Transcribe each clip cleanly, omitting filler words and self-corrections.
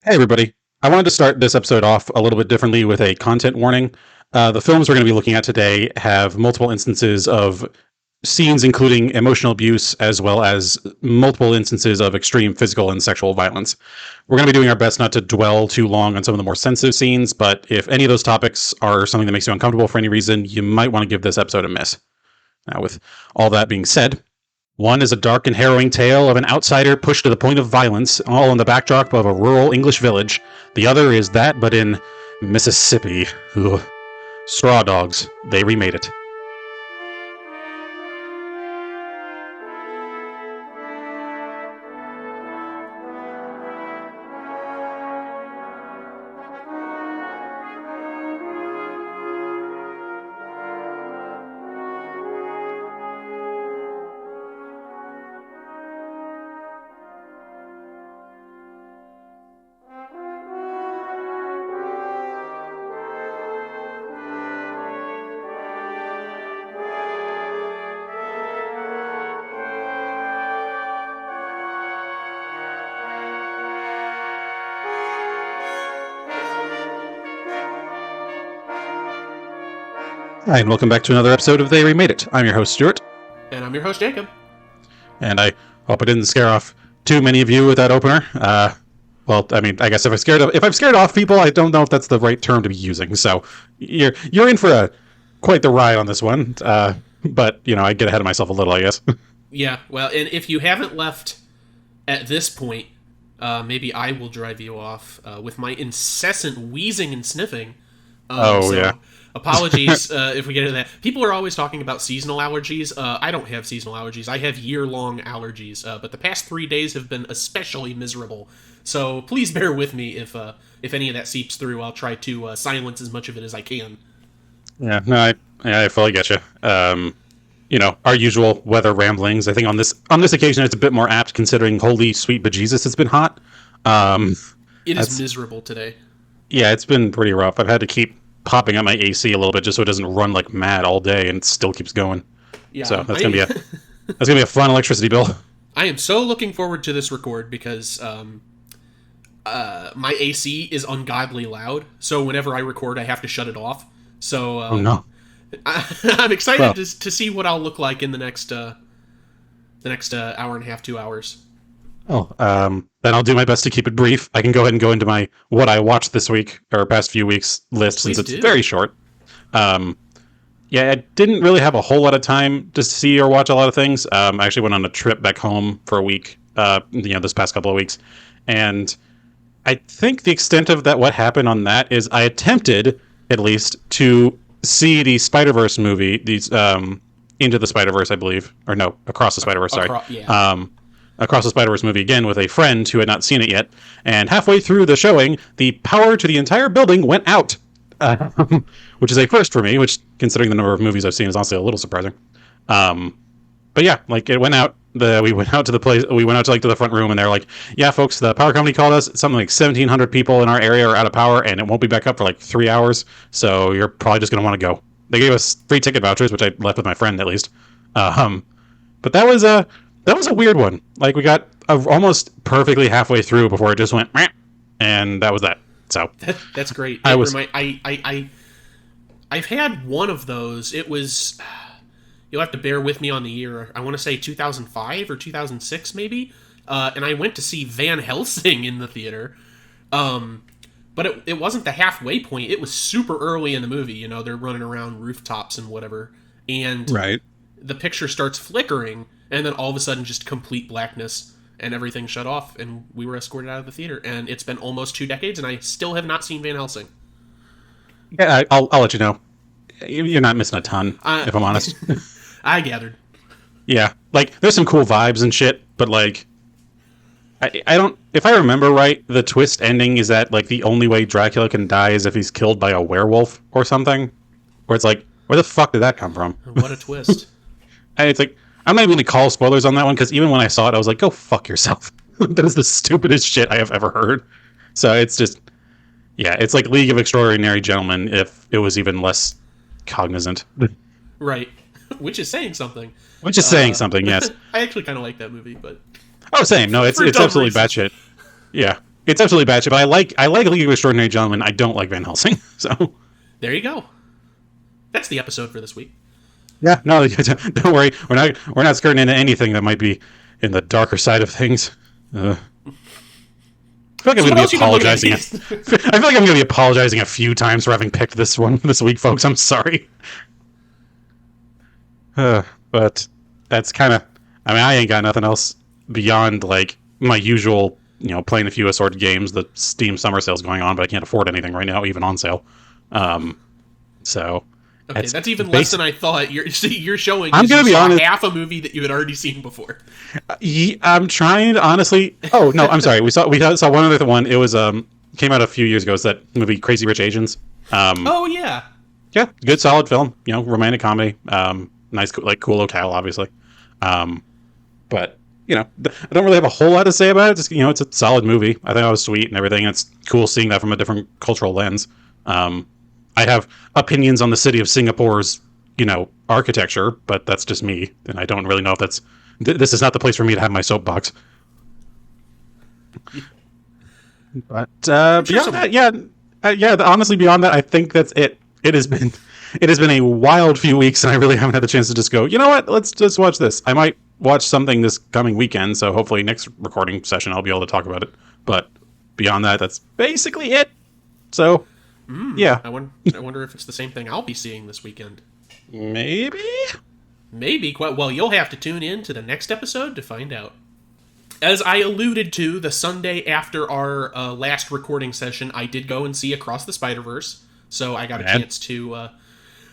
Hey, everybody. I wanted to start this episode off a little bit differently with a content warning. The films we're going to be looking at today have multiple instances of scenes including emotional abuse as well as multiple instances of extreme physical and sexual violence. We're going to be doing our best not to dwell too long on some of the more sensitive scenes, but if any of those topics are something that makes you uncomfortable for any reason, you might want to give this episode a miss. Now, with all that being said, one is a dark and harrowing tale of an outsider pushed to the point of violence, all in the backdrop of a rural English village. The other is that, but in Mississippi. Ugh. Straw Dogs, They Remade It. Hi, and welcome back to another episode of They Remade It. I'm your host, Stuart. And I'm your host, Jacob. And I hope I didn't scare off too many of you with that opener. Well, I mean, I guess if I've scared off people, I don't know if that's the right term to be using. So you're in for quite the ride on this one. But I get ahead of myself a little, I guess. Yeah, well, and if you haven't left at this point, maybe I will drive you off with my incessant wheezing and sniffing. Yeah. Apologies if we get into that. People are always talking about seasonal allergies. I don't have seasonal allergies. I have year-long allergies. But the past 3 days have been especially miserable. So please bear with me if any of that seeps through. I'll try to silence as much of it as I can. Yeah, no, I fully get you. Our usual weather ramblings. I think on this occasion it's a bit more apt considering holy sweet bejesus it's been hot. It is miserable today. Yeah, it's been pretty rough. I've had to keep popping up my AC a little bit just so it doesn't run like mad all day and it still keeps going. Yeah, so that's gonna be a fun electricity bill. I am so looking forward to this record because my AC is ungodly loud. So whenever I record, I have to shut it off. So oh no, I'm excited to see what I'll look like in the next hour and a half, 2 hours. Then I'll do my best to keep it brief. I can go ahead and go into my what I watched this week or past few weeks list since it's very short. I didn't really have a whole lot of time to see or watch a lot of things. I actually went on a trip back home for a week, this past couple of weeks. And I think the extent of that, what happened on that is I attempted, at least, to see the Spider-Verse movie, Into the Spider-Verse, I believe. Or no, Across the Spider-Verse, sorry. Across the Spider-Verse movie again with a friend who had not seen it yet. And halfway through the showing, the power to the entire building went out. Which is a first for me, which, considering the number of movies I've seen, is honestly a little surprising. But yeah, it went out. We went out to the place. We went out to the front room, and they're like, "Yeah, folks, the power company called us. Something like 1,700 people in our area are out of power, and it won't be back up for 3 hours. So you're probably just gonna want to go." They gave us free ticket vouchers, which I left with my friend at least. But that was a weird one. We got almost perfectly halfway through before it just went, meh, and that was that. So that's great. I've had one of those. It was, you'll have to bear with me on the year. I want to say 2005 or 2006 maybe. And I went to see Van Helsing in the theater. But it wasn't the halfway point. It was super early in the movie. They're running around rooftops and whatever. And right. The picture starts flickering, and then all of a sudden just complete blackness, and everything shut off, and we were escorted out of the theater. And it's been almost 2 decades, and I still have not seen Van Helsing. Yeah, I'll let you know. You're not missing a ton, if I'm honest. I gathered. Yeah, there's some cool vibes and shit, but I don't. If I remember right, the twist ending is that the only way Dracula can die is if he's killed by a werewolf or something. Where it's where the fuck did that come from? What a twist! And it's I'm not even going to call spoilers on that one because even when I saw it, I was like, "Go fuck yourself." That is the stupidest shit I have ever heard. So it's just, yeah, it's like League of Extraordinary Gentlemen if it was even less cognizant. Right. Which is saying something. Which is saying something, yes. I actually kind of like that movie, but... Oh, same. No, it's absolutely batshit. Yeah. It's absolutely bad shit. But I like League of Extraordinary Gentlemen. I don't like Van Helsing. So there you go. That's the episode for this week. yeah, no, don't worry. We're not skirting into anything that might be in the darker side of things. I feel like I'm going to be apologizing. I feel like I'm going to be apologizing a few times for having picked this one this week, folks. I'm sorry. But that's kind of. I mean, I ain't got nothing else beyond like my usual, playing a few assorted games. The Steam summer sale's going on, but I can't afford anything right now, even on sale. So. Okay, that's even less than I thought. You're showing. I'm gonna be honest. Half a movie that you had already seen before. I'm trying to honestly. Oh no, I'm sorry. We saw one other one. It was came out a few years ago. It's that movie Crazy Rich Asians. Oh yeah. Yeah, good solid film. Romantic comedy. Nice, cool locale, obviously. But I don't really have a whole lot to say about it. Just it's a solid movie. I think it was sweet and everything. It's cool seeing that from a different cultural lens. I have opinions on the city of Singapore's, architecture, but that's just me, and I don't really know if that's. This is not the place for me to have my soapbox. But beyond that, yeah. Honestly, beyond that, I think that's it. It has been a wild few weeks, and I really haven't had the chance to just go. You know what? Let's just watch this. I might watch something this coming weekend, so hopefully next recording session I'll be able to talk about it. But beyond that, that's basically it. So. Yeah. I wonder if it's the same thing I'll be seeing this weekend. Maybe? Quite well. You'll have to tune in to the next episode to find out. As I alluded to, the Sunday after our last recording session, I did go and see Across the Spider-Verse, so I got a chance to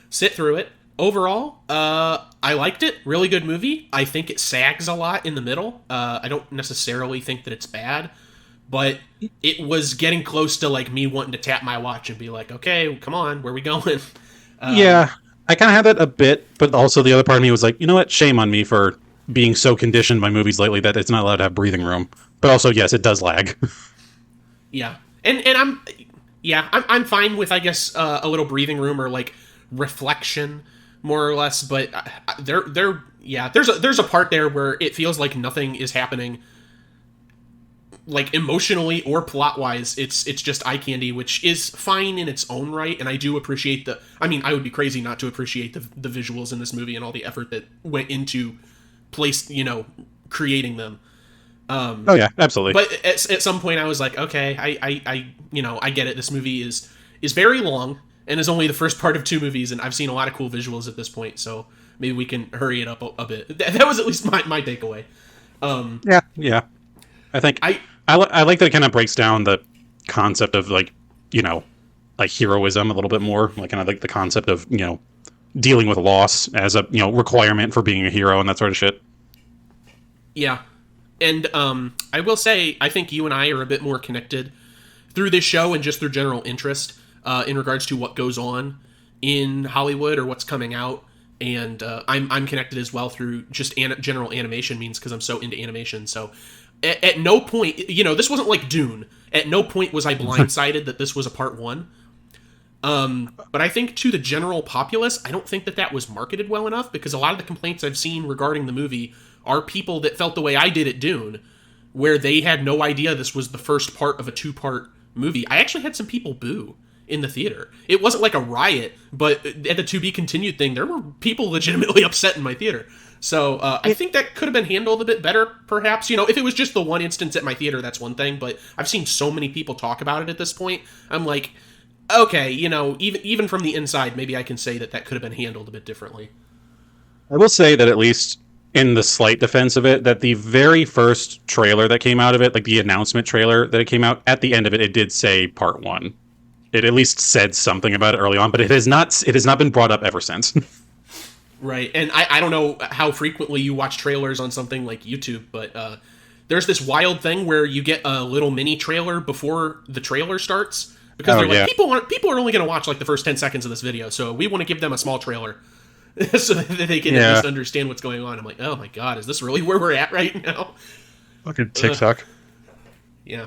sit through it. Overall, I liked it. Really good movie. I think it sags a lot in the middle. I don't necessarily think that it's bad. But it was getting close to like me wanting to tap my watch and be like, okay, come on, where are we going? Yeah, I kind of had that a bit, but also the other part of me was like, you know what? Shame on me for being so conditioned by movies lately that it's not allowed to have breathing room. But also, yes, it does lag. Yeah, and I'm fine with, I guess, a little breathing room or like reflection, more or less. But there's a part there where it feels like nothing is happening. Like emotionally or plot wise, it's just eye candy, which is fine in its own right, and I do appreciate I would be crazy not to appreciate the visuals in this movie and all the effort that went into creating them. Oh yeah, absolutely. But at some point I was like, okay, I get it. This movie is very long and is only the first part of two movies, and I've seen a lot of cool visuals at this point, so maybe we can hurry it up a bit. That was at least my takeaway. Yeah. I think I like that it kind of breaks down the concept of like heroism a little bit more, like kind of like the concept of dealing with loss as a requirement for being a hero and that sort of shit. Yeah, and I will say I think you and I are a bit more connected through this show and just through general interest in regards to what goes on in Hollywood or what's coming out, and I'm connected as well through just general animation means because I'm so into animation. So. At no point, this wasn't like Dune. At no point was I blindsided that this was a part one. But I think to the general populace, I don't think that was marketed well enough because a lot of the complaints I've seen regarding the movie are people that felt the way I did at Dune, where they had no idea this was the first part of a two-part movie. I actually had some people boo in the theater. It wasn't like a riot, but at the to be continued thing, there were people legitimately upset in my theater. So I think that could have been handled a bit better, perhaps. If it was just the one instance at my theater, that's one thing. But I've seen so many people talk about it at this point. I'm like, okay, even from the inside, maybe I can say that could have been handled a bit differently. I will say that at least in the slight defense of it, that the very first trailer that came out of it, like the announcement trailer that it came out, at the end of it, it did say part one. It at least said something about it early on, but it has not been brought up ever since. Right, and I don't know how frequently you watch trailers on something like YouTube, but there's this wild thing where you get a little mini trailer before the trailer starts, because they're like, people are only going to watch like the first 10 seconds of this video, so we want to give them a small trailer so that they can at least understand what's going on. I'm like, oh my god, is this really where we're at right now? Fucking TikTok. Yeah.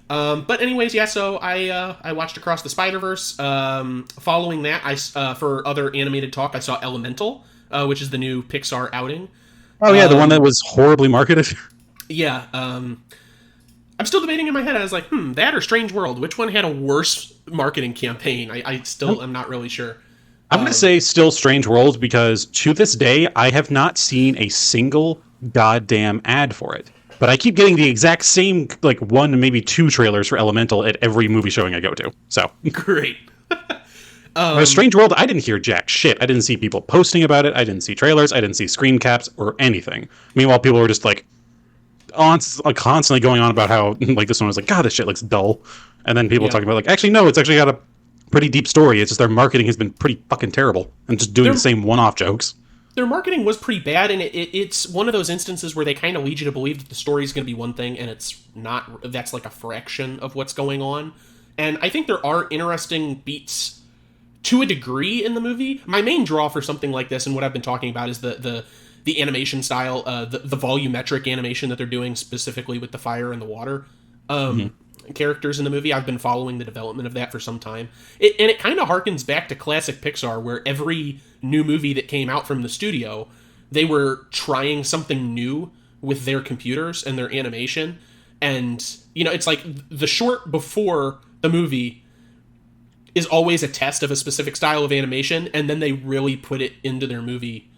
But anyways, yeah, so I watched Across the Spider-Verse. Following that, for other animated talk, I saw Elemental, which is the new Pixar outing. Oh yeah, the one that was horribly marketed. Yeah. I'm still debating in my head. I was like, that or Strange World? Which one had a worse marketing campaign? I still am not really sure. I'm going to say still Strange World, because to this day, I have not seen a single goddamn ad for it. But I keep getting the exact same, like, 1, maybe 2 trailers for Elemental at every movie showing I go to. So great. Strange World, I didn't hear jack shit. I didn't see people posting about it. I didn't see trailers. I didn't see screen caps or anything. Meanwhile, people were just, like, constantly going on about how, like, this one was like, God, this shit looks dull. And then people talking about, like, actually, no, it's actually got a pretty deep story. It's just their marketing has been pretty fucking terrible and just doing the same one-off jokes. Their marketing was pretty bad, and it's one of those instances where they kind of lead you to believe that the story is going to be one thing, and it's not. That's like a fraction of what's going on. And I think there are interesting beats to a degree in the movie. My main draw for something like this, and what I've been talking about, is the animation style, the volumetric animation that they're doing specifically with the fire and the water characters in the movie. I've been following the development of that for some time. And it kind of harkens back to classic Pixar, where every new movie that came out from the studio, they were trying something new with their computers and their animation. And, it's like the short before the movie is always a test of a specific style of animation, and then they really put it into their movie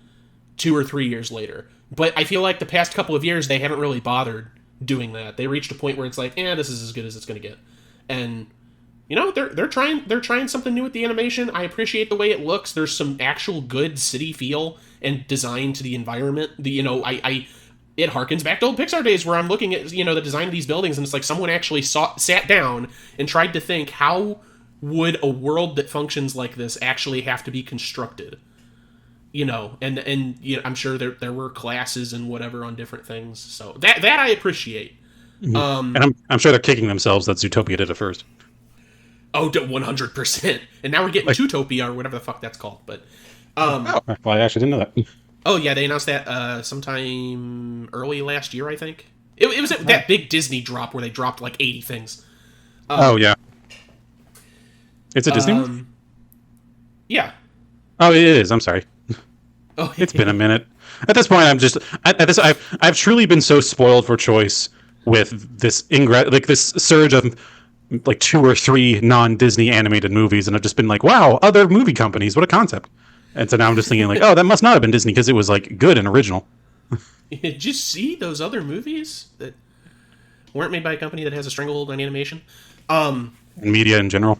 2 or 3 years later. But I feel like the past couple of years, they haven't really bothered doing that. They reached a point where it's like, this is as good as it's going to get. And, they're trying something new with the animation. I appreciate the way it looks. There's some actual good city feel and design to the environment. It harkens back to old Pixar days, where I'm looking at, the design of these buildings, and it's like someone actually sat down and tried to think, how would a world that functions like this actually have to be constructed? I'm sure there were classes and whatever on different things. So that I appreciate. And I'm sure they're kicking themselves that Zootopia did it first. Oh, 100%. And now we're getting Zootopia, or whatever the fuck that's called. But well, I actually didn't know that. Oh yeah, they announced that sometime early last year, I think. It was that big Disney drop where they dropped like 80 things. Yeah. It's a Disney one? Yeah. Oh, it is. I'm sorry. Oh, it's been a minute. At this point, I've truly been so spoiled for choice with this this surge of like 2 or 3 non-Disney animated movies, and I've just been like, wow, other movie companies, what a concept. And so now I'm just thinking like, oh, that must not have been Disney, because it was like good and original. Did you see those other movies that weren't made by a company that has a stranglehold on animation? And media in general.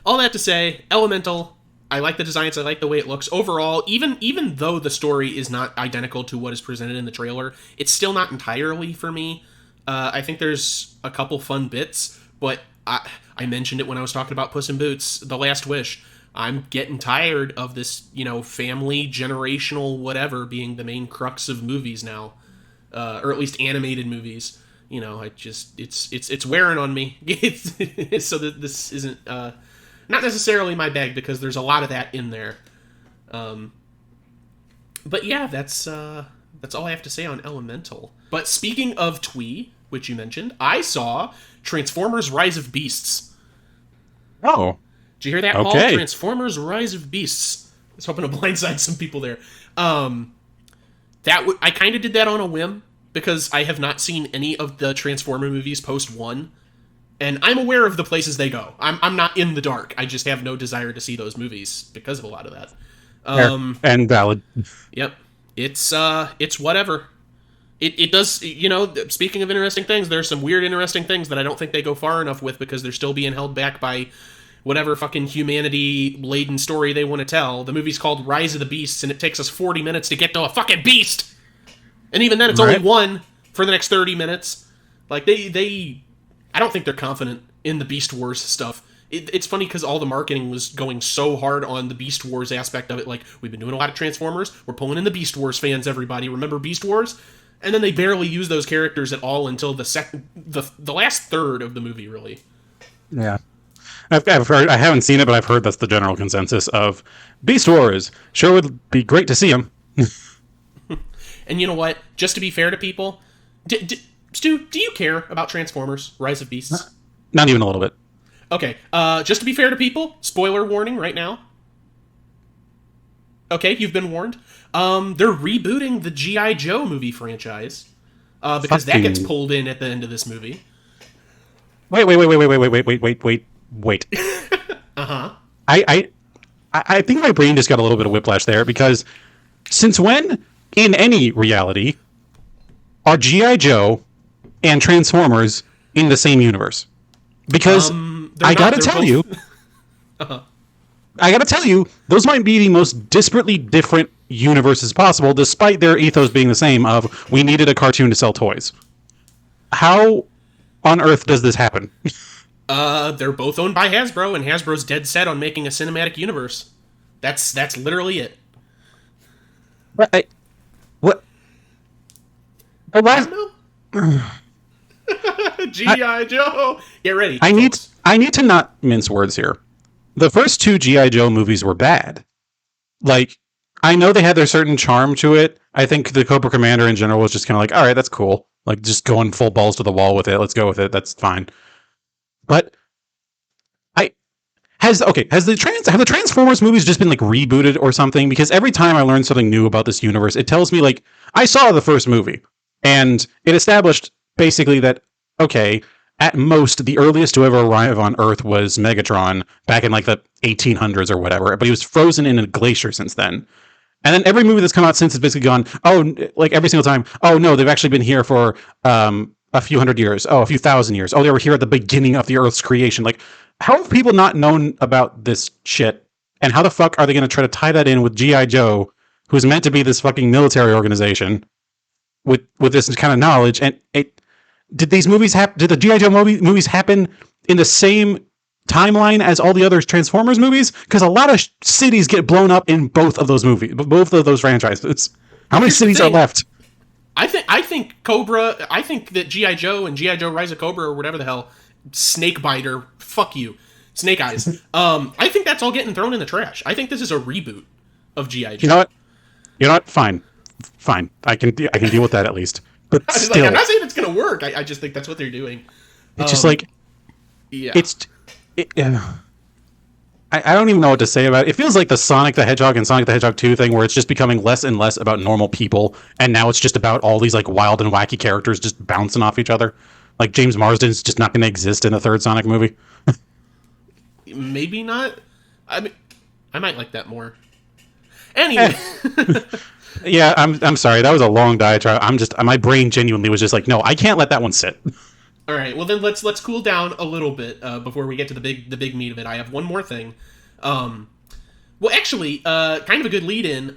All that to say, Elemental, I like the designs, I like the way it looks. Overall, even though the story is not identical to what is presented in the trailer, it's still not entirely for me. I think there's a couple fun bits, but I mentioned it when I was talking about Puss in Boots, The Last Wish. I'm getting tired of this, family, generational, whatever, being the main crux of movies now. Or at least animated movies. It's wearing on me. So that this isn't, not necessarily my bag, because there's a lot of that in there. But yeah, that's all I have to say on Elemental. But speaking of twee, which you mentioned, I saw Transformers Rise of Beasts. Oh. Did you hear that, Paul? Transformers Rise of Beasts. I was hoping to blindside some people there. I kind of did that on a whim, because I have not seen any of the Transformer movies post 1. And I'm aware of the places they go. I'm not in the dark. I just have no desire to see those movies because of a lot of that. And valid. Yep. It's whatever. It does, speaking of interesting things, there's some weird interesting things that I don't think they go far enough with, because they're still being held back by whatever fucking humanity-laden story they want to tell. The movie's called Rise of the Beasts, and it takes us 40 minutes to get to a fucking beast! And even then, it's only one for the next 30 minutes. Like, I don't think they're confident in the Beast Wars stuff. It's funny, because all the marketing was going so hard on the Beast Wars aspect of it. Like, we've been doing a lot of Transformers, we're pulling in the Beast Wars fans, everybody. Remember Beast Wars? And then they barely use those characters at all until the last third of the movie, really. Yeah. I've heard, I haven't seen it, but I've heard that's the general consensus of Beast Wars. Sure would be great to see them. And you know what? Just to be fair to people, Stu, do you care about Transformers Rise of Beasts? Not even a little bit. Okay, just to be fair to people, spoiler warning right now. Okay, you've been warned. They're rebooting the G.I. Joe movie franchise. because that gets pulled in at the end of this movie. Wait. Uh-huh. I think my brain just got a little bit of whiplash there, because since when, in any reality, are G.I. Joe and Transformers in the same universe? Because I gotta tell you, those might be the most disparately different universes possible, despite their ethos being the same of, we needed a cartoon to sell toys. How on earth does this happen? They're both owned by Hasbro, and Hasbro's dead set on making a cinematic universe. That's literally it. What? I don't know. G.I. Joe! Get ready. I need to not mince words here. The first two G.I. Joe movies were bad. Like, I know they had their certain charm to it. I think the Cobra Commander in general was just kind of like, all right, that's cool. Like, just going full balls to the wall with it. Let's go with it. That's fine. But have the Transformers movies just been like rebooted or something? Because every time I learn something new about this universe, it tells me, like, I saw the first movie and it established basically that, okay, at most the earliest to ever arrive on Earth was Megatron back in like the 1800s or whatever, but he was frozen in a glacier since then. And then every movie that's come out since has basically gone, oh, like every single time, oh no, they've actually been here for a few hundred years, a few thousand years. Oh, they were here at the beginning of the Earth's creation. Like, how have people not known about this shit? And how the fuck are they going to try to tie that in with G.I. Joe, who's meant to be this fucking military organization, with this kind of knowledge? And did these movies happen? Did the G.I. Joe movies happen in the same timeline as all the other Transformers movies? Because a lot of cities get blown up in both of those movies, both of those franchises. How many cities are left? I think Cobra. I think that G.I. Joe and G.I. Joe Rise of Cobra, or whatever the hell, Snakebiter. Fuck you, Snake Eyes. I think that's all getting thrown in the trash. I think this is a reboot of G.I. Joe. You know what? Fine. I can deal with that at least. But still, like, I'm not saying it's gonna work. I just think that's what they're doing. It's just like, yeah. I don't even know what to say about it. It feels like the Sonic the Hedgehog and Sonic the Hedgehog 2 thing, where it's just becoming less and less about normal people, and now it's just about all these like wild and wacky characters just bouncing off each other. Like, James Marsden's just not going to exist in the third Sonic movie. Maybe not. I mean, I might like that more. Anyway. Yeah, I'm sorry. That was a long diatribe. My brain genuinely was just like, no, I can't let that one sit. All right, well then let's cool down a little bit before we get to the big meat of it. I have one more thing. Well, actually, kind of a good lead-in.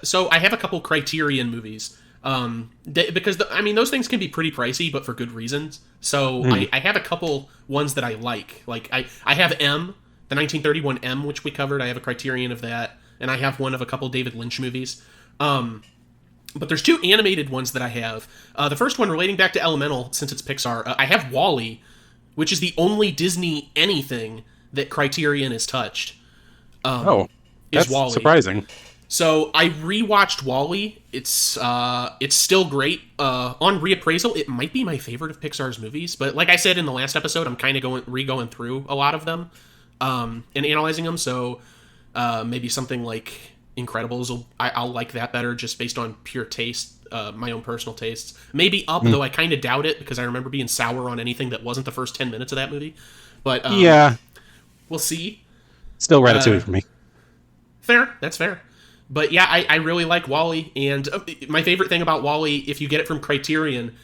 So I have a couple Criterion movies. Because those things can be pretty pricey, but for good reasons. So I have a couple ones that I like. Like I have M, the 1931 M, which we covered. I have a Criterion of that, and I have one of a couple David Lynch movies. But there's two animated ones that I have. The first one relating back to Elemental, since it's Pixar. I have WALL-E, which is the only Disney anything that Criterion has touched. That's WALL-E. Surprising. So I rewatched WALL-E. It's still great. On reappraisal, it might be my favorite of Pixar's movies. But like I said in the last episode, I'm kind of going through a lot of them and analyzing them. So maybe something like Incredibles, I'll like that better just based on pure taste, my own personal tastes. Maybe Up, though I kind of doubt it because I remember being sour on anything that wasn't the first 10 minutes of that movie. But yeah, we'll see. Still Ratatouille for me. Fair, that's fair. But yeah, I really like WALL-E, and my favorite thing about WALL-E, if you get it from Criterion,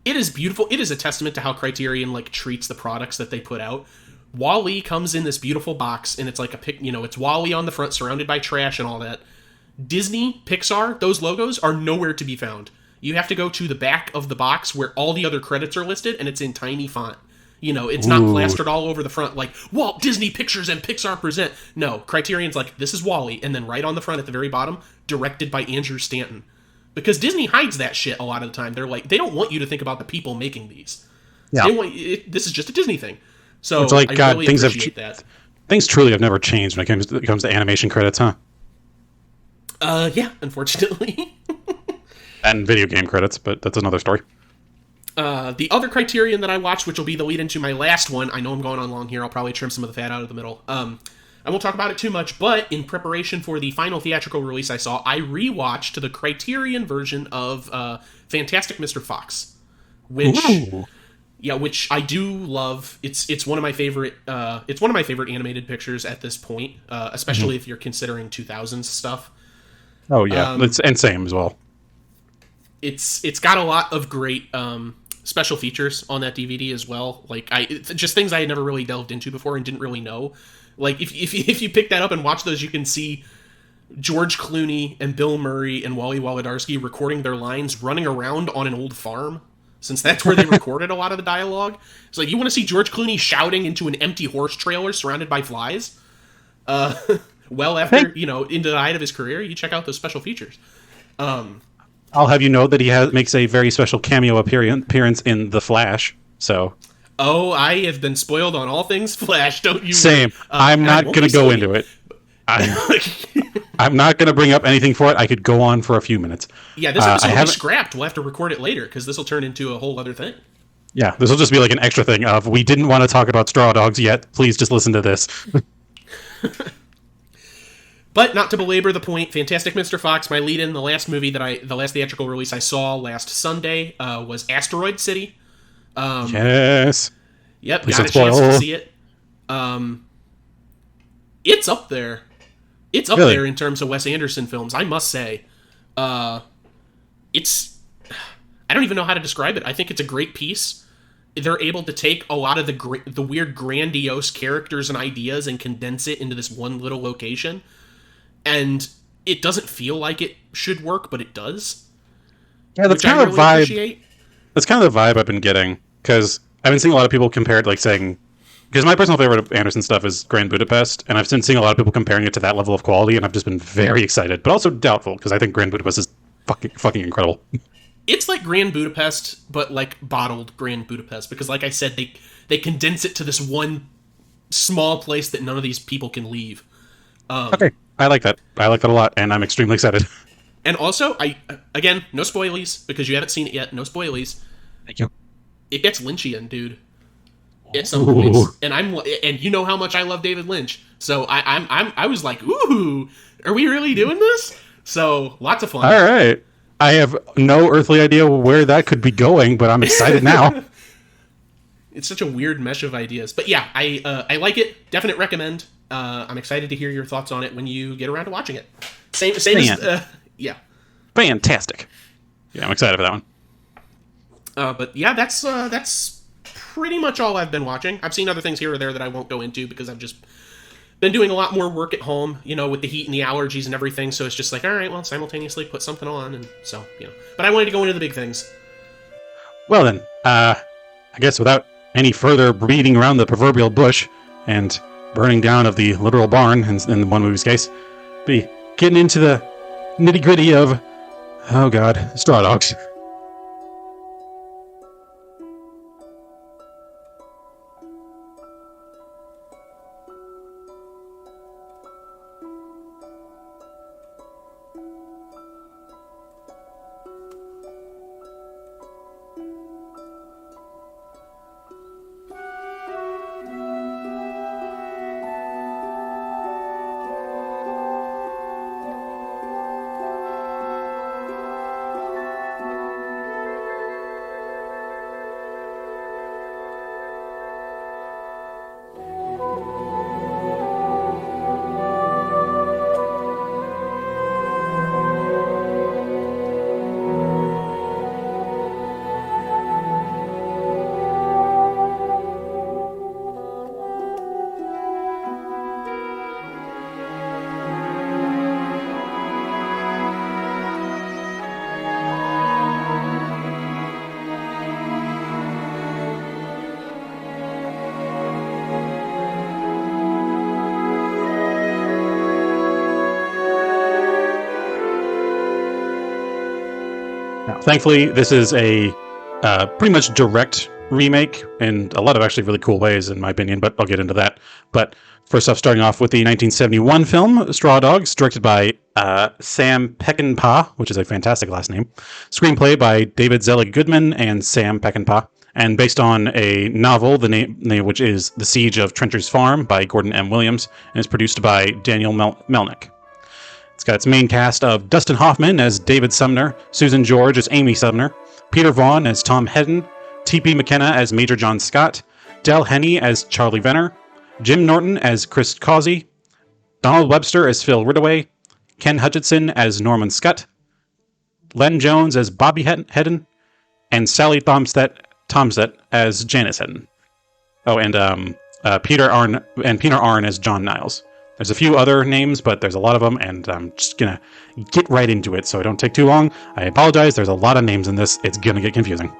it is beautiful. It is a testament to how Criterion treats the products that they put out. WALL-E comes in this beautiful box, and it's like it's WALL-E on the front, surrounded by trash and all that. Disney, Pixar, those logos are nowhere to be found. You have to go to the back of the box where all the other credits are listed, and it's in tiny font. It's not plastered all over the front like Walt Disney Pictures and Pixar present. No, Criterion's like, this is WALL-E, and then right on the front at the very bottom, directed by Andrew Stanton. Because Disney hides that shit a lot of the time. They're like, they don't want you to think about the people making these. Yeah. This is just a Disney thing. So it's like, I God, really things appreciate that. Things truly have never changed when it comes to animation credits, huh? Yeah, unfortunately. And video game credits, but that's another story. The other Criterion that I watched, which will be the lead into my last one, I know I'm going on long here, I'll probably trim some of the fat out of the middle. I won't talk about it too much, but in preparation for the final theatrical release I saw, I rewatched the Criterion version of Fantastic Mr. Fox, which Ooh. which I do love. It's one of my favorite. It's one of my favorite animated pictures at this point, especially if you're considering 2000s stuff. Oh yeah, and same as well. It's got a lot of great special features on that DVD as well. Like just things I had never really delved into before and didn't really know. Like if you pick that up and watch those, you can see George Clooney and Bill Murray and Wally Wolodarski recording their lines running around on an old farm, since that's where they recorded a lot of the dialogue. It's like, you want to see George Clooney shouting into an empty horse trailer surrounded by flies? Well after, into the height of his career, you check out those special features. I'll have you know that he makes a very special cameo appearance in The Flash, so... Oh, I have been spoiled on all things Flash, don't you? Same. I'm not going to go into it. I'm not going to bring up anything for it. I could go on for a few minutes. Yeah, this episode will be scrapped. We'll have to record it later, because this will turn into a whole other thing. Yeah, this will just be like an extra thing of, we didn't want to talk about Straw Dogs yet. Please just listen to this. But not to belabor the point, Fantastic Mr. Fox, my lead-in, the last theatrical release I saw last Sunday was Asteroid City. Yes. Yep, Please got a chance to see it. It's up there. It's up there in terms of Wes Anderson films, I must say. It's... I don't even know how to describe it. I think it's a great piece. They're able to take a lot of the weird, grandiose characters and ideas and condense it into this one little location. And it doesn't feel like it should work, but it does. Yeah, that's kind of the vibe. Appreciate. That's kind of the vibe I've been getting, because I've been seeing a lot of people compared, like saying, because my personal favorite of Anderson stuff is Grand Budapest, and I've been seeing a lot of people comparing it to that level of quality, and I've just been very excited, but also doubtful, because I think Grand Budapest is fucking incredible. It's like Grand Budapest, but like bottled Grand Budapest, because like I said, they condense it to this one small place that none of these people can leave. Okay, I like that. I like that a lot, and I'm extremely excited. And also, again, no spoilies, because you haven't seen it yet. No spoilies. Thank you. It gets Lynchian, dude. At some points, and you know how much I love David Lynch, so I was like, ooh, are we really doing this? So lots of fun. All right. I have no earthly idea where that could be going, but I'm excited now. It's such a weird mesh of ideas, but yeah, I like it. Definite recommend. I'm excited to hear your thoughts on it when you get around to watching it. Same as yeah. Fantastic. Yeah, I'm excited for that one. But yeah, that's pretty much all I've been watching. I've seen other things here or there that I won't go into because I've just been doing a lot more work at home, with the heat and the allergies and everything. So it's just like, all right, well, simultaneously put something on, and so But I wanted to go into the big things. Well then, I guess without any further beating around the proverbial bush and burning down of the literal barn in the one movie's case, be getting into the nitty gritty of, oh god, Straw Dogs. Thankfully, this is a pretty much direct remake in a lot of actually really cool ways, in my opinion, but I'll get into that. But first off, starting off with the 1971 film, Straw Dogs, directed by Sam Peckinpah, which is a fantastic last name. Screenplay by David Zelig Goodman and Sam Peckinpah. and based on a novel, the name which is The Siege of Trencher's Farm by Gordon M. Williams, and is produced by Daniel Melnick. It's got its main cast of Dustin Hoffman as David Sumner, Susan George as Amy Sumner, Peter Vaughn as Tom Hedden, T.P. McKenna as Major John Scott, Del Henney as Charlie Venner, Jim Norton as Chris Causey, Donald Webster as Phil Ridaway, Ken Hutchinson as Norman Scott, Len Jones as Bobby Hedden, and Sally Tomset as Janice Hedden. Oh, and Peter Arn as John Niles. There's a few other names, but there's a lot of them, and I'm just gonna get right into it so I don't take too long. I apologize, there's a lot of names in this. It's gonna get confusing.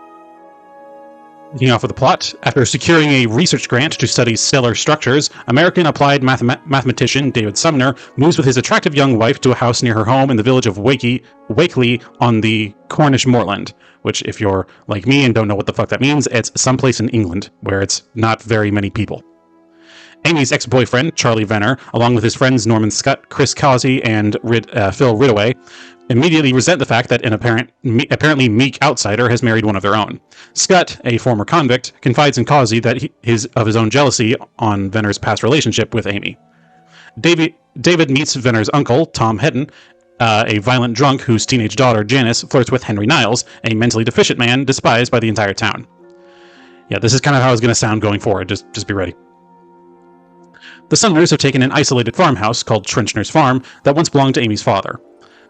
Looking off with the plot, after securing a research grant to study stellar structures, American applied mathematician David Sumner moves with his attractive young wife to a house near her home in the village of Wakeley on the Cornish moorland, which, if you're like me and don't know what the fuck that means, it's someplace in England where it's not very many people. Amy's ex-boyfriend, Charlie Venner, along with his friends Norman Scott, Chris Causey, and Phil Ridaway, immediately resent the fact that an apparently meek outsider has married one of their own. Scott, a former convict, confides in Causey that his own jealousy on Venner's past relationship with Amy. David meets Venner's uncle, Tom Hedden, a violent drunk whose teenage daughter, Janice, flirts with Henry Niles, a mentally deficient man despised by the entire town. Yeah, this is kind of how it's going to sound going forward. Just be ready. The Sumners have taken an isolated farmhouse called Trencher's Farm that once belonged to Amy's father.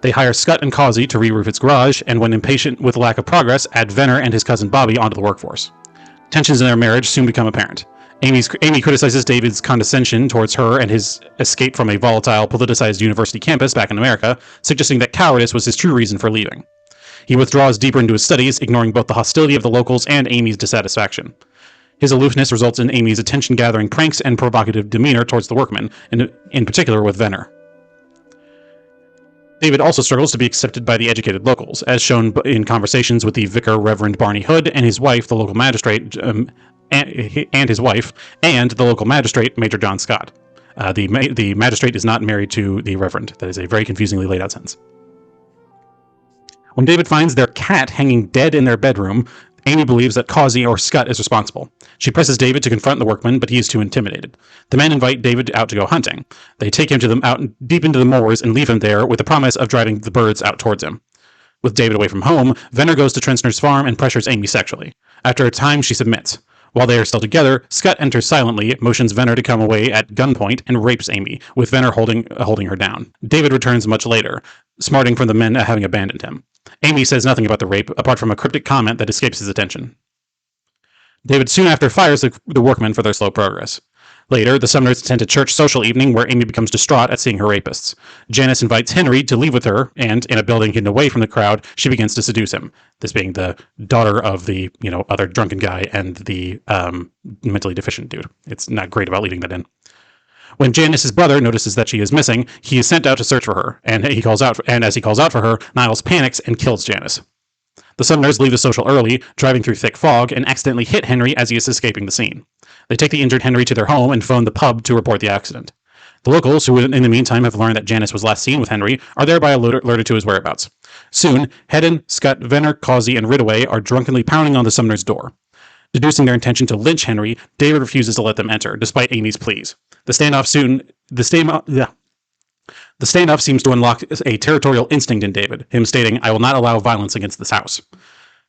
They hire Scott and Causey to re-roof its garage, and when impatient with lack of progress, add Venner and his cousin Bobby onto the workforce. Tensions in their marriage soon become apparent. Amy criticizes David's condescension towards her and his escape from a volatile, politicized university campus back in America, suggesting that cowardice was his true reason for leaving. He withdraws deeper into his studies, ignoring both the hostility of the locals and Amy's dissatisfaction. His aloofness results in Amy's attention-gathering pranks and provocative demeanor towards the workmen, in particular with Venner. David also struggles to be accepted by the educated locals, as shown in conversations with the vicar Reverend Barney Hood and his wife, the local magistrate, and his wife, and the local magistrate, Major John Scott. The magistrate is not married to the Reverend. That is a very confusingly laid out sentence. When David finds their cat hanging dead in their bedroom, Amy believes that Causey or Scott is responsible. She presses David to confront the workman, but he is too intimidated. The men invite David out to go hunting. They take him out deep into the moors and leave him there with the promise of driving the birds out towards him. With David away from home, Venner goes to Trencher's farm and pressures Amy sexually. After a time, she submits. While they are still together, Scott enters silently, motions Venner to come away at gunpoint, and rapes Amy, with Venner holding her down. David returns much later, smarting from the men having abandoned him. Amy says nothing about the rape, apart from a cryptic comment that escapes his attention. David soon after fires the workmen for their slow progress. Later, the Sumners attend a church social evening where Amy becomes distraught at seeing her rapists. Janice invites Henry to leave with her, and in a building hidden away from the crowd, she begins to seduce him. This being the daughter of the, other drunken guy and the mentally deficient dude. It's not great about leaving that in. When Janice's brother notices that she is missing, he is sent out to search for her, and as he calls out for her, Niles panics and kills Janice. The Sumners leave the social early, driving through thick fog, and accidentally hit Henry as he is escaping the scene. They take the injured Henry to their home and phone the pub to report the accident. The locals, who in the meantime have learned that Janice was last seen with Henry, are thereby alerted to his whereabouts. Soon, Hedden, Scott, Venner, Causey, and Ridaway are drunkenly pounding on the Sumners' door. Deducing their intention to lynch Henry, David refuses to let them enter, despite Amy's pleas. The standoff seems to unlock a territorial instinct in David, him stating, "I will not allow violence against this house."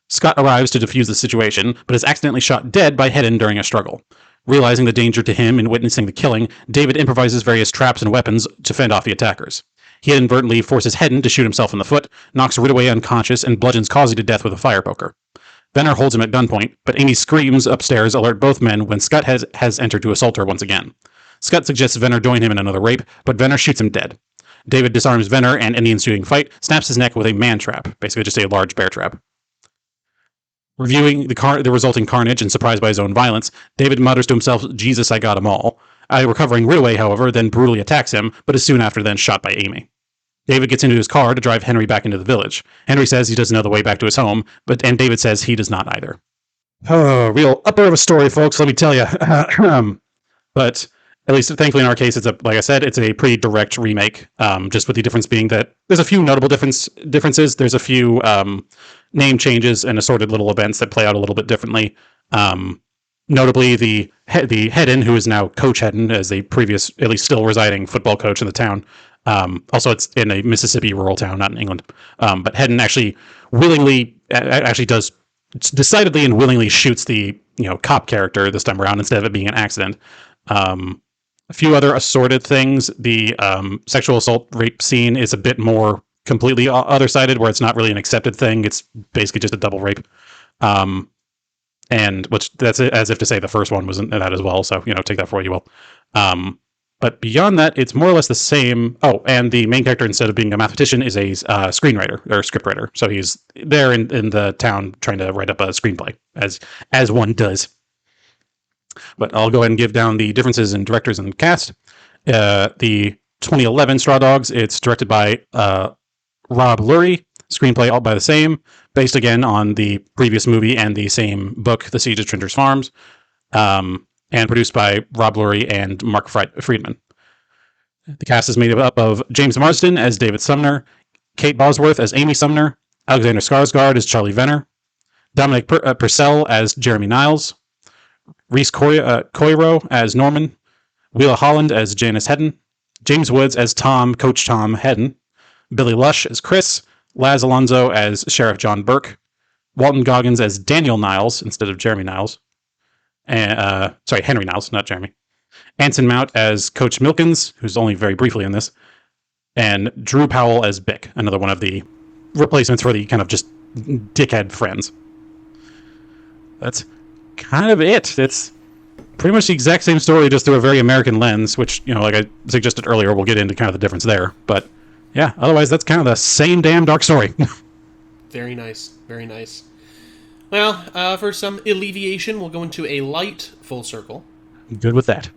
Scott arrives to defuse the situation, but is accidentally shot dead by Hedden during a struggle. Realizing the danger to him in witnessing the killing, David improvises various traps and weapons to fend off the attackers. He inadvertently forces Hedden to shoot himself in the foot, knocks Ridaway unconscious, and bludgeons Causey to death with a fire poker. Venner holds him at gunpoint, but Amy's screams upstairs alert both men when Scott has entered to assault her once again. Scott suggests Venner join him in another rape, but Venner shoots him dead. David disarms Venner, and in the ensuing fight, snaps his neck with a man trap, basically just a large bear trap. Reviewing the resulting carnage and surprised by his own violence, David mutters to himself, "Jesus, I got 'em all." A recovering Ridaway, however, then brutally attacks him, but is soon after then shot by Amy. David gets into his car to drive Henry back into the village. Henry says he doesn't know the way back to his home, and David says he does not either. Oh, real upper of a story, folks, let me tell you. But at least, thankfully, in our case, like I said, it's a pretty direct remake. Just with the difference being that there's a few notable differences. There's a few name changes and assorted little events that play out a little bit differently. Notably, the Hedden, who is now Coach Hedden, as a previous, at least still residing football coach in the town. Also, it's in a Mississippi rural town, not in England. But Hedden actually does decidedly and willingly shoots the cop character this time around instead of it being an accident. A few other assorted things. The sexual assault rape scene is a bit more completely other-sided, where it's not really an accepted thing. It's basically just a double rape. And which that's as if to say the first one wasn't that as well. So, take that for what you will. But beyond that, it's more or less the same. Oh, and the main character, instead of being a mathematician, is a screenwriter or scriptwriter. So he's there in the town trying to write up a screenplay, as one does. But I'll go ahead and give down the differences in directors and cast. The 2011 Straw Dogs, it's directed by Rob Lurie. Screenplay all by the same, based again on the previous movie and the same book, The Siege of Trinters Farms, and produced by Rob Lurie and Mark Friedman. The cast is made up of James Marsden as David Sumner, Kate Bosworth as Amy Sumner, Alexander Skarsgård as Charlie Venner, Dominic Purcell as Jeremy Niles, Reese Coiro as Norman, Willa Holland as Janice Hedden, James Woods as Coach Tom Hedden, Billy Lush as Chris, Laz Alonso as Sheriff John Burke, Walton Goggins as Daniel Niles instead of Jeremy Niles, and Henry Niles, not Jeremy. Anson Mount as Coach Milkins, who's only very briefly in this, and Drew Powell as Bick, another one of the replacements for the kind of just dickhead friends. That's kind of it. It's pretty much the exact same story, just through a very American lens, which, like I suggested earlier, we'll get into kind of the difference there, but yeah, otherwise that's kind of the same damn dark story. Very nice. Very nice. Well, for some alleviation, we'll go into a light full circle. Good with that.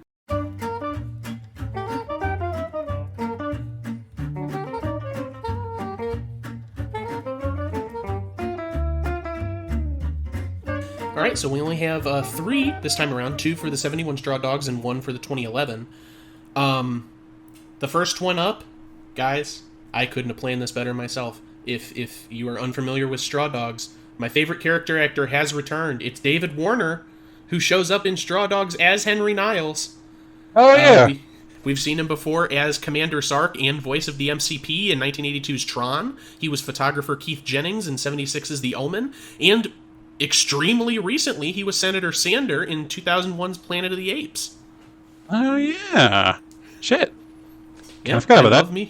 All right, so we only have 3 this time around, 2 for the 71 Straw Dogs and 1 for the 2011. The first one up, guys, I couldn't have planned this better myself. If you are unfamiliar with Straw Dogs, my favorite character actor has returned. It's David Warner, who shows up in Straw Dogs as Henry Niles. Oh, yeah. We've seen him before as Commander Sark and voice of the MCP in 1982's Tron. He was photographer Keith Jennings in 76's The Omen. And extremely recently, he was Senator Sander in 2001's Planet of the Apes. Oh, yeah. Shit. Yeah, I forgot about that.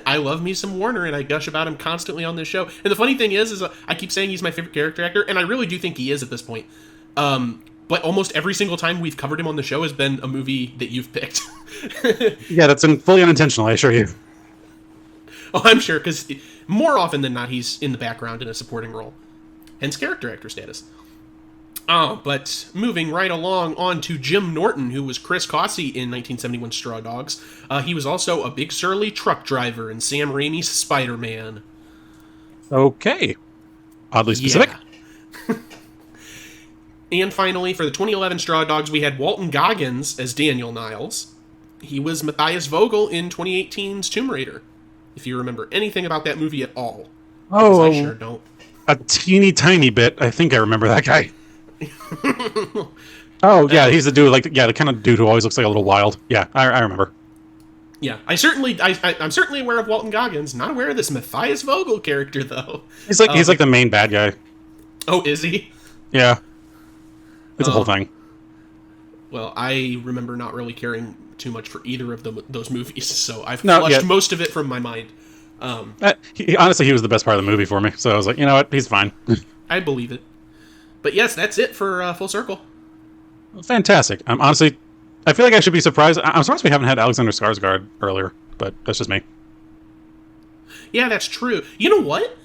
I love me some Warner, and I gush about him constantly on this show. And the funny thing is I keep saying he's my favorite character actor, and I really do think he is at this point. But almost every single time we've covered him on the show has been a movie that you've picked. Yeah, that's fully unintentional, I assure you. Oh, I'm sure, because more often than not, he's in the background in a supporting role. Hence character actor status. But moving right along on to Jim Norton, who was Chris Cossey in 1971 Straw Dogs. He was also a big surly truck driver in Sam Raimi's Spider-Man. Okay. Oddly specific. Yeah. And finally, for the 2011 Straw Dogs, we had Walton Goggins as Daniel Niles. He was Matthias Vogel in 2018's Tomb Raider, if you remember anything about that movie at all. Oh, I sure don't. A teeny tiny bit. I think I remember that guy. Oh, yeah, he's the dude, the kind of dude who always looks like a little wild. Yeah, I remember. Yeah, I'm certainly aware of Walton Goggins, not aware of this Matthias Vogel character, though. He's like the main bad guy. Oh, is he? Yeah. It's a whole thing. Well, I remember not really caring too much for either of those movies, so I've flushed most of it from my mind. Honestly, he was the best part of the movie for me, so I was like, you know what, he's fine. I believe it. But yes, that's it for Full Circle. Fantastic. Honestly, I feel like I should be surprised. I'm surprised we haven't had Alexander Skarsgård earlier, but that's just me. Yeah, that's true. You know what?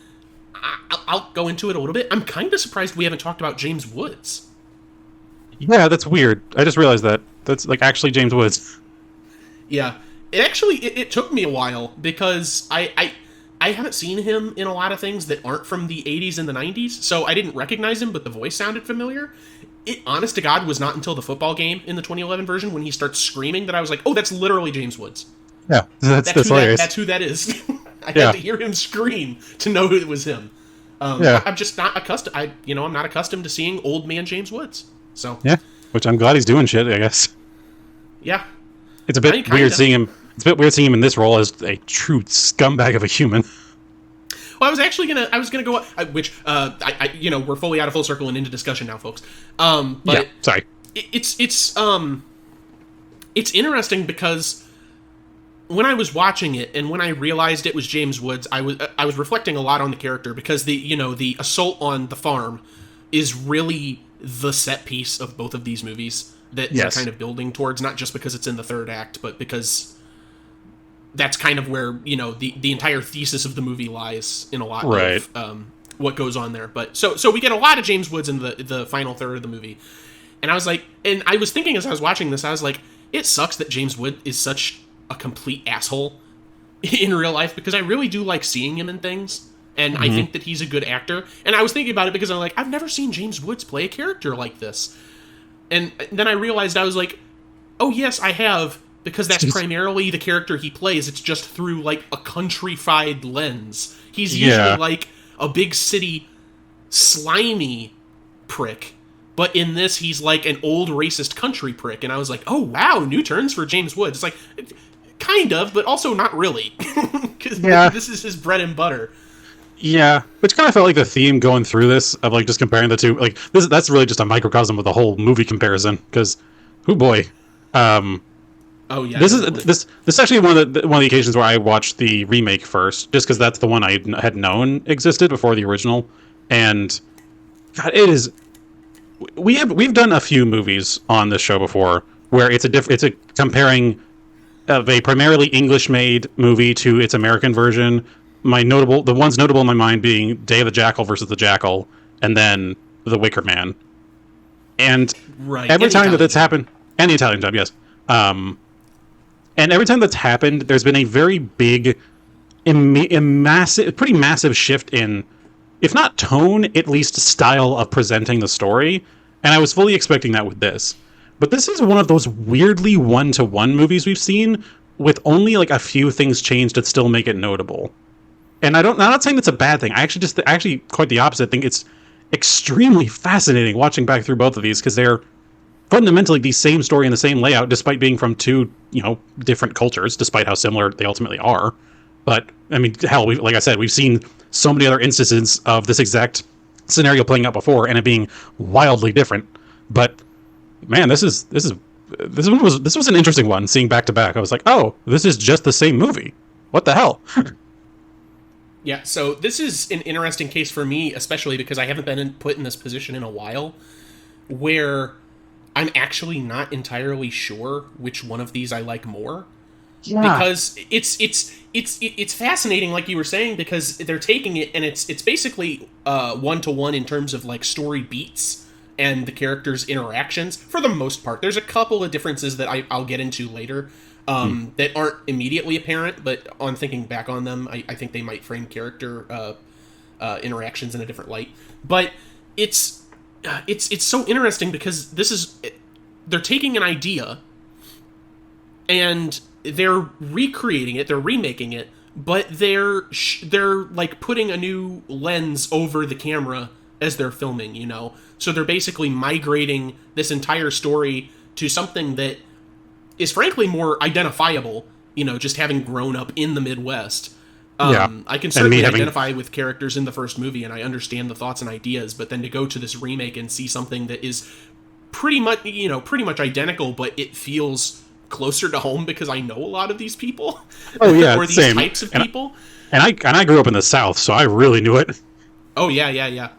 I'll go into it a little bit. I'm kind of surprised we haven't talked about James Woods. Yeah, that's weird. I just realized that. That's actually James Woods. Yeah. It took me a while because I haven't seen him in a lot of things that aren't from the 80s and the 90s, so I didn't recognize him, but the voice sounded familiar. It, honest to God, was not until the football game in the 2011 version when he starts screaming that I was like, oh, that's literally James Woods. Yeah, that's hilarious. That's who that is. I had to hear him scream to know it was him. Yeah. I'm just not accustomed. I'm not accustomed to seeing old man James Woods. So Yeah. Which I'm glad he's doing shit, I guess. yeah, It's a I mean, bit weird kinda. seeing him. It's a bit weird seeing him in this role as a true scumbag of a human. Well, I was gonna go, we're fully out of full circle and into discussion now, folks. But Yeah. Sorry. It's interesting because when I was watching it and when I realized it was James Woods, I was reflecting a lot on the character because the assault on the farm is really the set piece of both of these movies that they're kind of building towards, not just because it's in the third act, but because that's kind of where, the entire thesis of the movie lies in a lot of what goes on there. But so we get a lot of James Woods in the final third of the movie. And I was like, and I was thinking as I was watching this, I was like, it sucks that James Wood is such a complete asshole in real life, because I really do like seeing him in things. And I think that he's a good actor. And I was thinking about it because I'm like, I've never seen James Woods play a character like this. And then I realized, I was like, oh yes, I have, because that's primarily the character he plays. It's just through like a countrified lens. He's usually like a big city slimy prick, but in this he's like an old racist country prick. And I was like, oh wow, new turns for James Woods. It's like, kind of, but also not really, because this is his bread and butter. Yeah, which kind of felt like the theme going through this of like just comparing the two. Like that's really just a microcosm of the whole movie comparison. Because, oh boy, oh yeah, this is actually one of the occasions where I watched the remake first, just because that's the one I had known existed before the original. And God, it is. We've done a few movies on this show before where it's a comparing of a primarily English-made movie to its American version. The ones notable in my mind being Day of the Jackal versus the Jackal, and then The Wicker Man. And every time that that's happened, and the Italian Job, yes. And every time that's happened, there's been a very big, pretty massive shift in, if not tone, at least style of presenting the story. And I was fully expecting that with this. But this is one of those weirdly one-to-one movies we've seen with only like a few things changed that still make it notable. And I'm not saying that's a bad thing. I actually quite the opposite. I think it's extremely fascinating watching back through both of these, because they're fundamentally the same story and the same layout, despite being from two, different cultures, despite how similar they ultimately are. But I mean, hell, like I said, we've seen so many other instances of this exact scenario playing out before, and it being wildly different. But man, this was an interesting one. Seeing back to back, I was like, oh, this is just the same movie. What the hell? Yeah, so this is an interesting case for me, especially because I haven't been put in this position in a while, where I'm actually not entirely sure which one of these I like more. Yeah. Because it's fascinating, like you were saying, because they're taking it and it's basically one-to-one in terms of like story beats and the characters' interactions for the most part. There's a couple of differences that I'll get into later. That aren't immediately apparent, but on thinking back on them, I think they might frame character interactions in a different light. But it's so interesting because they're taking an idea and they're recreating it, they're remaking it, but they're like putting a new lens over the camera as they're filming, So they're basically migrating this entire story to something that is frankly more identifiable, just having grown up in the Midwest. I can certainly identify with characters in the first movie, and I understand the thoughts and ideas, but then to go to this remake and see something that is pretty much identical, but it feels closer to home because I know a lot of these people. Oh yeah, or these types of people. And I grew up in the South, so I really knew it. Oh yeah.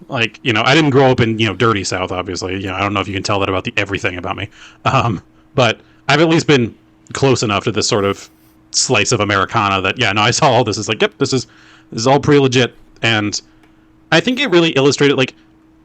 Like, I didn't grow up in, dirty South, obviously. I don't know if you can tell that about everything about me. But I've at least been close enough to this sort of slice of Americana that, I saw all this. It's like, yep, this is all pretty legit. And I think it really illustrated, like,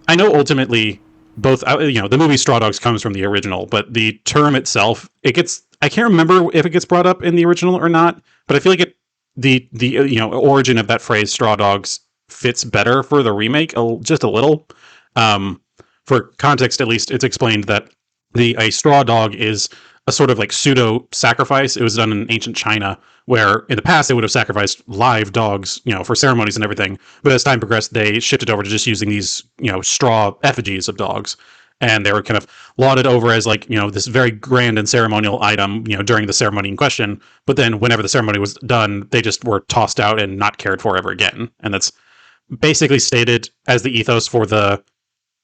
I know ultimately both, the movie Straw Dogs comes from the original, but the term itself, I can't remember if it gets brought up in the original or not, but I feel like the origin of that phrase, Straw Dogs, fits better for the remake, just a little. For context, at least, it's explained that a straw dog is a sort of like pseudo sacrifice. It was done in ancient China, where in the past they would have sacrificed live dogs, for ceremonies and everything. But as time progressed, they shifted over to just using these, straw effigies of dogs. And they were kind of lauded over as like, this very grand and ceremonial item, during the ceremony in question. But then whenever the ceremony was done, they just were tossed out and not cared for ever again. And that's basically stated as the ethos for the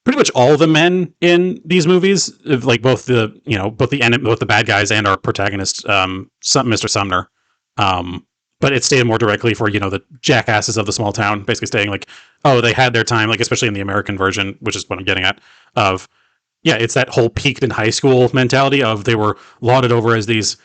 pretty much all the men in these movies, like both the bad guys and our protagonist, Mr. Sumner. But it's stated more directly for the jackasses of the small town, basically saying like, oh, they had their time, like especially in the American version, which is what I'm getting at. Of yeah, it's that whole peaked in high school mentality of they were lauded over as these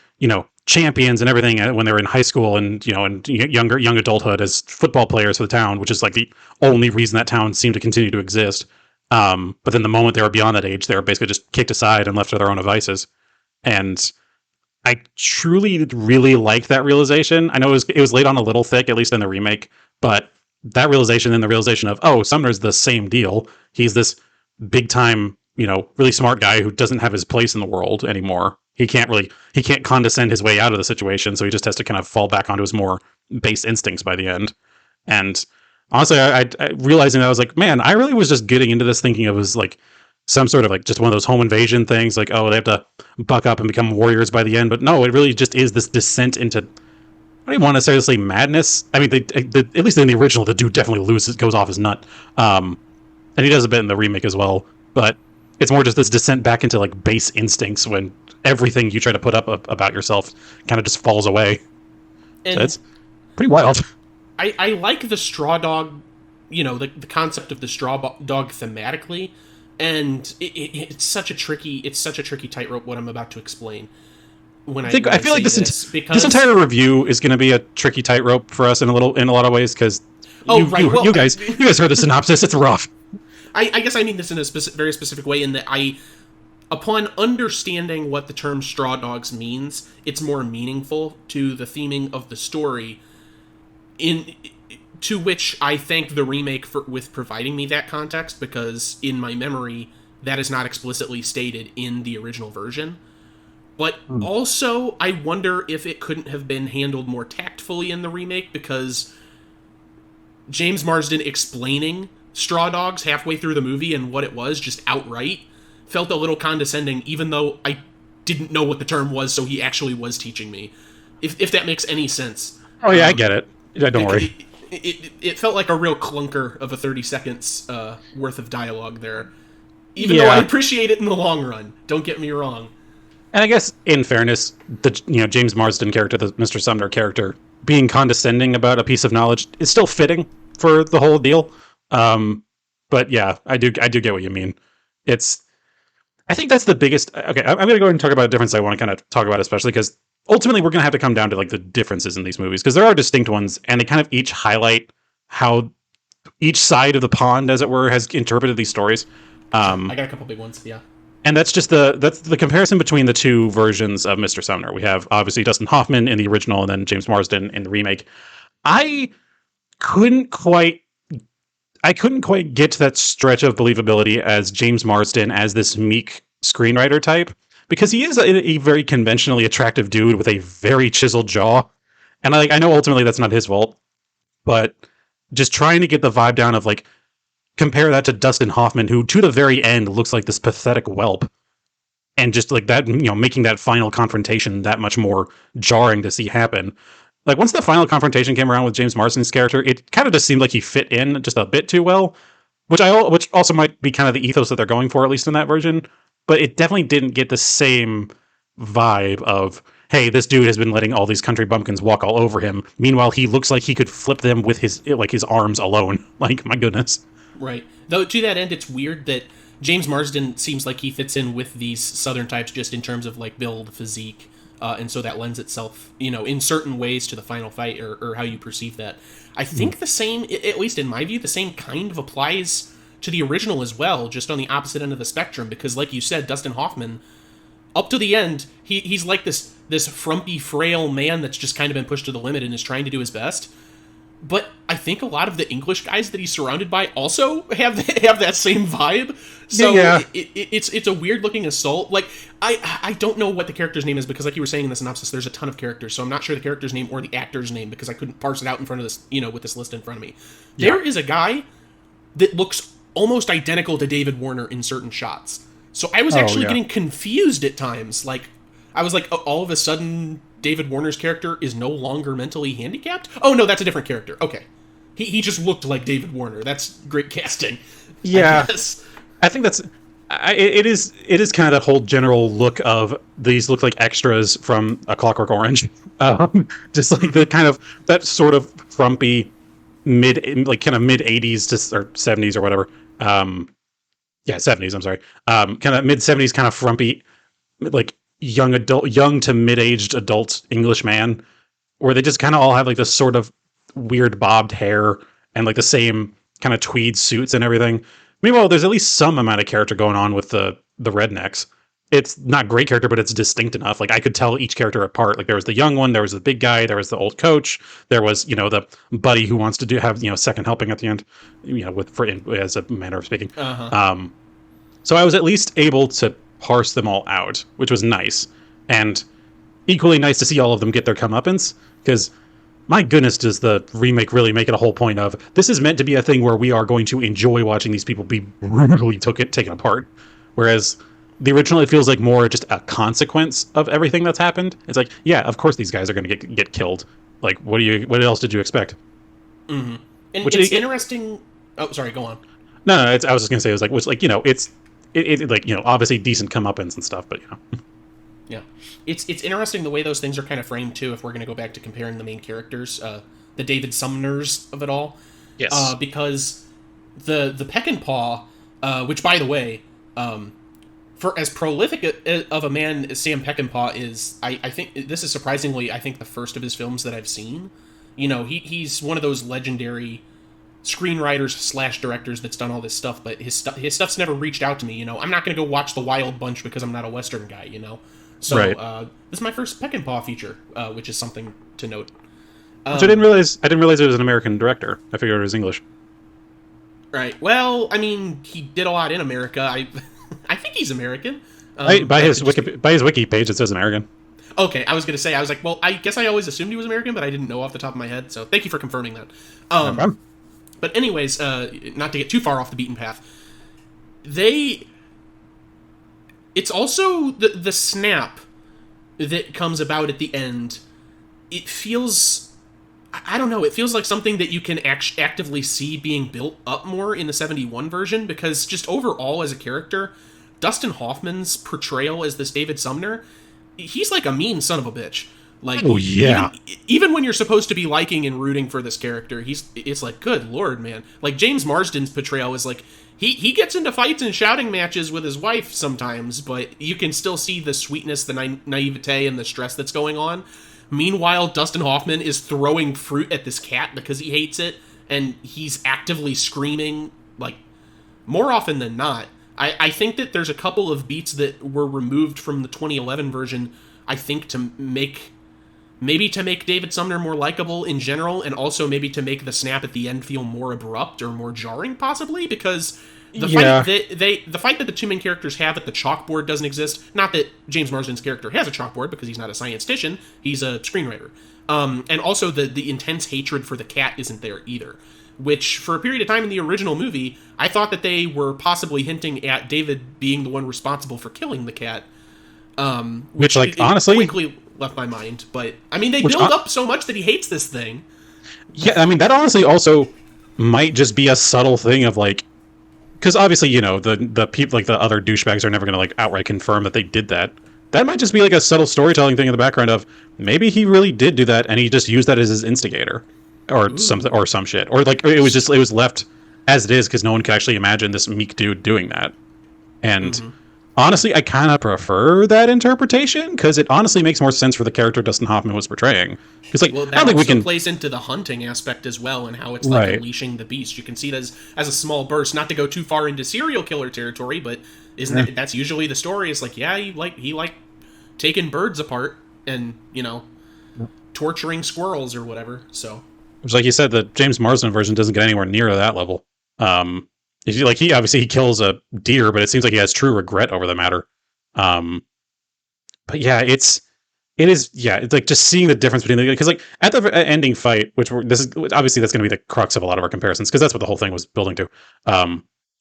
champions and everything when they were in high school and and young adulthood as football players for the town, which is like the only reason that town seemed to continue to exist. But then the moment they were beyond that age, they were basically just kicked aside and left to their own devices. And I truly really liked that realization. I know it was laid on a little thick, at least in the remake, but that realization and the realization of, oh, Sumner's the same deal. He's this big time, really smart guy who doesn't have his place in the world anymore. He can't condescend his way out of the situation, so he just has to kind of fall back onto his more base instincts by the end. And honestly, I realizing that I was like, man, I really was just getting into this thinking it was like some sort of like just one of those home invasion things, like, oh, they have to buck up and become warriors by the end. But no, it really just is this descent into, I don't want to necessarily say madness. I mean, at least in the original, the dude definitely goes off his nut. And he does a bit in the remake as well. But it's more just this descent back into like base instincts when everything you try to put up about yourself kind of just falls away. And so it's pretty wild. I like the straw dog, the concept of the straw dog thematically, and it's such a tricky tightrope what I'm about to explain. I feel like this entire review is going to be a tricky tightrope for us in a lot of ways because you guys heard the synopsis. It's rough. I guess I mean this in a very specific way in that upon understanding what the term straw dogs means, it's more meaningful to the theming of the story. To which I thank the remake with providing me that context, because in my memory that is not explicitly stated in the original version. But also I wonder if it couldn't have been handled more tactfully in the remake, because James Marsden explaining straw dogs halfway through the movie and what it was just outright felt a little condescending, even though I didn't know what the term was, so he actually was teaching me. If that makes any sense. Oh yeah, I get it. Don't worry. It felt like a real clunker of a 30 seconds worth of dialogue there. Even though I appreciate it in the long run. Don't get me wrong. And I guess, in fairness, the James Marsden character, the Mr. Sumner character, being condescending about a piece of knowledge is still fitting for the whole deal. But yeah, I do get what you mean. I think that's the biggest. Okay, I'm going to go ahead and talk about a difference I want to kind of talk about, especially because ultimately we're going to have to come down to like the differences in these movies, because there are distinct ones and they kind of each highlight how each side of the pond, as it were, has interpreted these stories. I got a couple big ones, yeah. And that's just the comparison between the two versions of Mr. Sumner. We have obviously Dustin Hoffman in the original and then James Marsden in the remake. I couldn't quite get to that stretch of believability as James Marsden as this meek screenwriter type, because he is a very conventionally attractive dude with a very chiseled jaw. And I know ultimately that's not his fault, but just trying to get the vibe down of like, compare that to Dustin Hoffman, who to the very end looks like this pathetic whelp. And just like that, making that final confrontation that much more jarring to see happen. Like once the final confrontation came around with James Marsden's character, it kind of just seemed like he fit in just a bit too well, which also might be kind of the ethos that they're going for, at least in that version. But it definitely didn't get the same vibe of, hey, this dude has been letting all these country bumpkins walk all over him. Meanwhile, he looks like he could flip them with his arms alone. Like, my goodness. Right. Though to that end, it's weird that James Marsden seems like he fits in with these Southern types just in terms of like build, physique, and so that lends itself, in certain ways to the final fight or how you perceive that. I think the same, at least in my view, the same kind of applies to the original as well, just on the opposite end of the spectrum, because like you said, Dustin Hoffman, up to the end, he's like this frumpy, frail man that's just kind of been pushed to the limit and is trying to do his best. but I think a lot of the English guys that he's surrounded by also have that same vibe. So Yeah. It's a weird looking assault. Like I don't know what the character's name is because, like you were saying in the synopsis, there's a ton of characters, so I'm not sure the character's name or the actor's name because I couldn't parse it out in front of this, with this list in front of me. Yeah. There is a guy that looks almost identical to David Warner in certain shots. So I was actually getting confused at times. Like I was like, all of a sudden David Warner's character is no longer mentally handicapped? Oh no, that's a different character. Okay. He just looked like David Warner. That's great casting. Yeah. I think that's it is kind of that whole general look of these look like extras from A Clockwork Orange. Just like the kind of that sort of frumpy mid 80s or 70s or whatever. 70s, I'm sorry. Kind of mid 70s kind of frumpy like young to mid-aged adult English man, where they just kind of all have like this sort of weird bobbed hair and like the same kind of tweed suits and everything. Meanwhile, there's at least some amount of character going on with the rednecks. It's not great character, but it's distinct enough. Like I could tell each character apart. Like there was the young one, there was the big guy, there was the old coach, there was the buddy who wants to have second helping at the end, as a manner of speaking. So I was at least able to parse them all out, which was nice, and equally nice to see all of them get their comeuppance, because my goodness, does the remake really make it a whole point of this is meant to be a thing where we are going to enjoy watching these people be brutally taken apart, whereas the original, it feels like more just a consequence of everything that's happened. It's like, yeah, of course these guys are going to get killed. Like, what else did you expect? Mm-hmm. And it's interesting. Oh, sorry, go on. No, I was just going to say, it was like, it's obviously decent comeuppance and stuff, but yeah, it's interesting the way those things are kind of framed too. If we're going to go back to comparing the main characters, the David Sumners of it all, yes, because the Peckinpah, which by the way, for as prolific of a man as Sam Peckinpah is, I think this is surprisingly, I think the first of his films that I've seen. He's one of those legendary screenwriters / directors that's done all this stuff, but his stuff's never reached out to me. I'm not going to go watch The Wild Bunch because I'm not a Western guy. So right. This is my first Peckinpah feature, which is something to note. Which I didn't realize it was an American director. I figured it was English. Right. Well, I mean, he did a lot in America. I think he's American. By his wiki page, it says American. Okay, I was going to say, I was like, well, I guess I always assumed he was American, but I didn't know off the top of my head. So thank you for confirming that. No problem. But anyways, not to get too far off the beaten path, it's also the snap that comes about at the end. It feels, I don't know, it feels like something that you can actively see being built up more in the 71 version, because just overall as a character, Dustin Hoffman's portrayal as this David Sumner, he's like a mean son of a bitch. Like, oh yeah, even when you're supposed to be liking and rooting for this character, it's like, good lord, man. Like James Marsden's portrayal is like, he gets into fights and shouting matches with his wife sometimes, but you can still see the sweetness, the naivete, and the stress that's going on. Meanwhile, Dustin Hoffman is throwing fruit at this cat because he hates it, and he's actively screaming, like, more often than not. I think that there's a couple of beats that were removed from the 2011 version, I think, to make David Sumner more likable in general, and also maybe to make the snap at the end feel more abrupt or more jarring, possibly, because the fight that the two main characters have at the chalkboard doesn't exist. Not that James Marsden's character has a chalkboard, because he's not a scientist, he's a screenwriter. And also the intense hatred for the cat isn't there either, which for a period of time in the original movie, I thought that they were possibly hinting at David being the one responsible for killing the cat. Which honestly quickly left my mind, but I mean, they build up so much that he hates this thing. Yeah, I mean, that honestly also might just be a subtle thing of like, because obviously, the people, like the other douchebags, are never going to like outright confirm that they did that. That might just be like a subtle storytelling thing in the background of maybe he really did do that and he just used that as his instigator, or something, or some shit, or like it was left as it is because no one could actually imagine this meek dude doing that. And honestly, I kind of prefer that interpretation because it honestly makes more sense for the character Dustin Hoffman was portraying. Because like, that also plays into the hunting aspect as well, and how it's like unleashing the beast. You can see it as a small burst, not to go too far into serial killer territory, but that's usually the story. It's like, yeah, he like taking birds apart and torturing squirrels or whatever. So Which, like you said, the James Marsden version doesn't get anywhere near that level. He obviously he kills a deer, but it seems like he has true regret over the matter. Um, but yeah, it's like just seeing the difference between because like at the ending fight, this is obviously that's going to be the crux of a lot of our comparisons because that's what the whole thing was building to.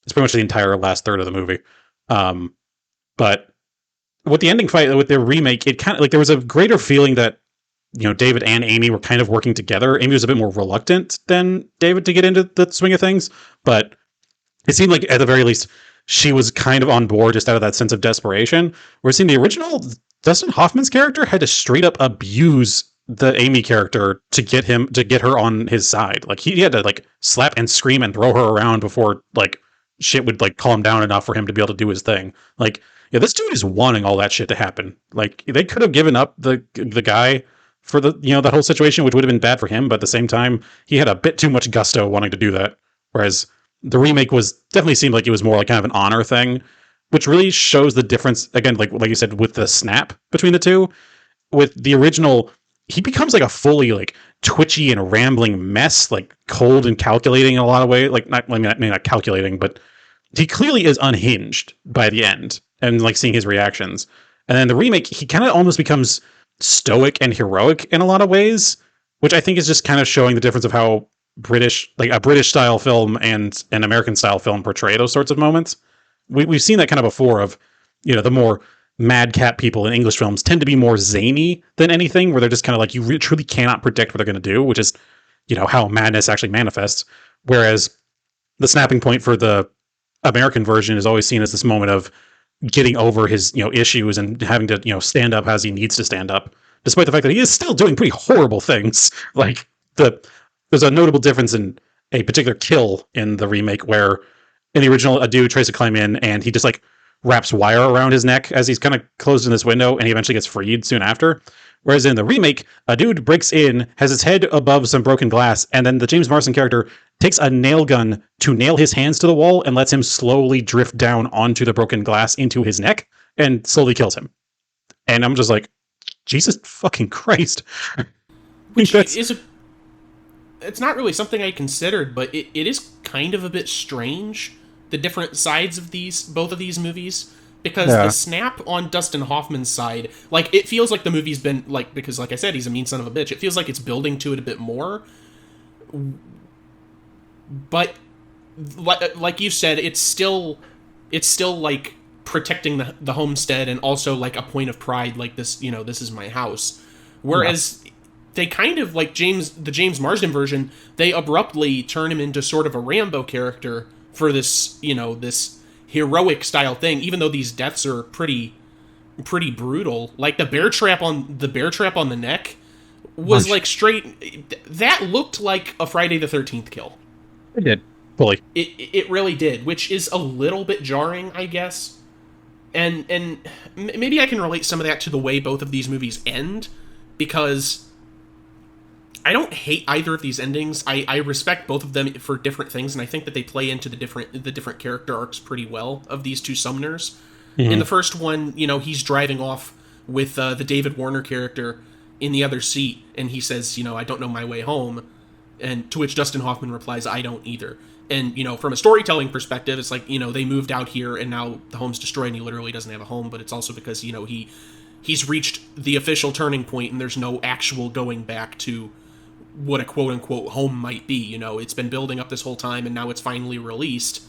It's pretty much the entire last third of the movie. But with the ending fight with the remake, it kind of like there was a greater feeling that David and Amy were kind of working together. Amy was a bit more reluctant than David to get into the swing of things, but it seemed like at the very least she was kind of on board just out of that sense of desperation. Whereas in the original, Dustin Hoffman's character had to straight up abuse the Amy character to get her on his side. Like he had to like slap and scream and throw her around before like shit would like calm down enough for him to be able to do his thing. Like, yeah, this dude is wanting all that shit to happen. Like they could have given up the guy for the that whole situation, which would have been bad for him, but at the same time, he had a bit too much gusto wanting to do that. Whereas the remake was definitely seemed like it was more like kind of an honor thing, which really shows the difference again, like you said, with the snap between the two. With the original, he becomes like a fully like twitchy and rambling mess, like cold and calculating in a lot of ways. Like not calculating, but he clearly is unhinged by the end, and like seeing his reactions. And then the remake, he kind of almost becomes stoic and heroic in a lot of ways, which I think is just kind of showing the difference of how a British style film and an American style film portray those sorts of moments. We've seen that kind of before of, the more madcap people in English films tend to be more zany than anything, where they're just kind of like, you truly cannot predict what they're going to do, which is, how madness actually manifests. Whereas the snapping point for the American version is always seen as this moment of getting over his issues and having to stand up as he needs to stand up, despite the fact that he is still doing pretty horrible things. Like there's a notable difference in a particular kill in the remake where in the original a dude tries to climb in and he just like wraps wire around his neck as he's kind of closed in this window and he eventually gets freed soon after. Whereas in the remake, a dude breaks in, has his head above some broken glass, and then the James Marsden character takes a nail gun to nail his hands to the wall and lets him slowly drift down onto the broken glass into his neck and slowly kills him. And I'm just like, Jesus fucking Christ. Which it's not really something I considered, but it is kind of a bit strange, the different sides of both of these movies. Because the snap on Dustin Hoffman's side, like, it feels like the movie's been, like, because, like I said, he's a mean son of a bitch. It feels like it's building to it a bit more. But, like you said, it's still like, protecting the homestead and also, like, a point of pride, like, this, this is my house. Whereas they kind of, like, the James Marsden version, they abruptly turn him into sort of a Rambo character for this, this heroic style thing, even though these deaths are pretty brutal. Like the bear trap on the neck was like straight. That looked like a Friday the 13th kill. It did fully. It really did, which is a little bit jarring, I guess. And maybe I can relate some of that to the way both of these movies end, because I don't hate either of these endings. I respect both of them for different things, and I think that they play into the different character arcs pretty well of these two summoners. Mm-hmm. In the first one, he's driving off with the David Warner character in the other seat, and he says, I don't know my way home, and to which Dustin Hoffman replies, I don't either. And, from a storytelling perspective, it's like, they moved out here, and now the home's destroyed, and he literally doesn't have a home, but it's also because, he's reached the official turning point, and there's no actual going back to what a quote-unquote home might be. It's been building up this whole time, and now it's finally released.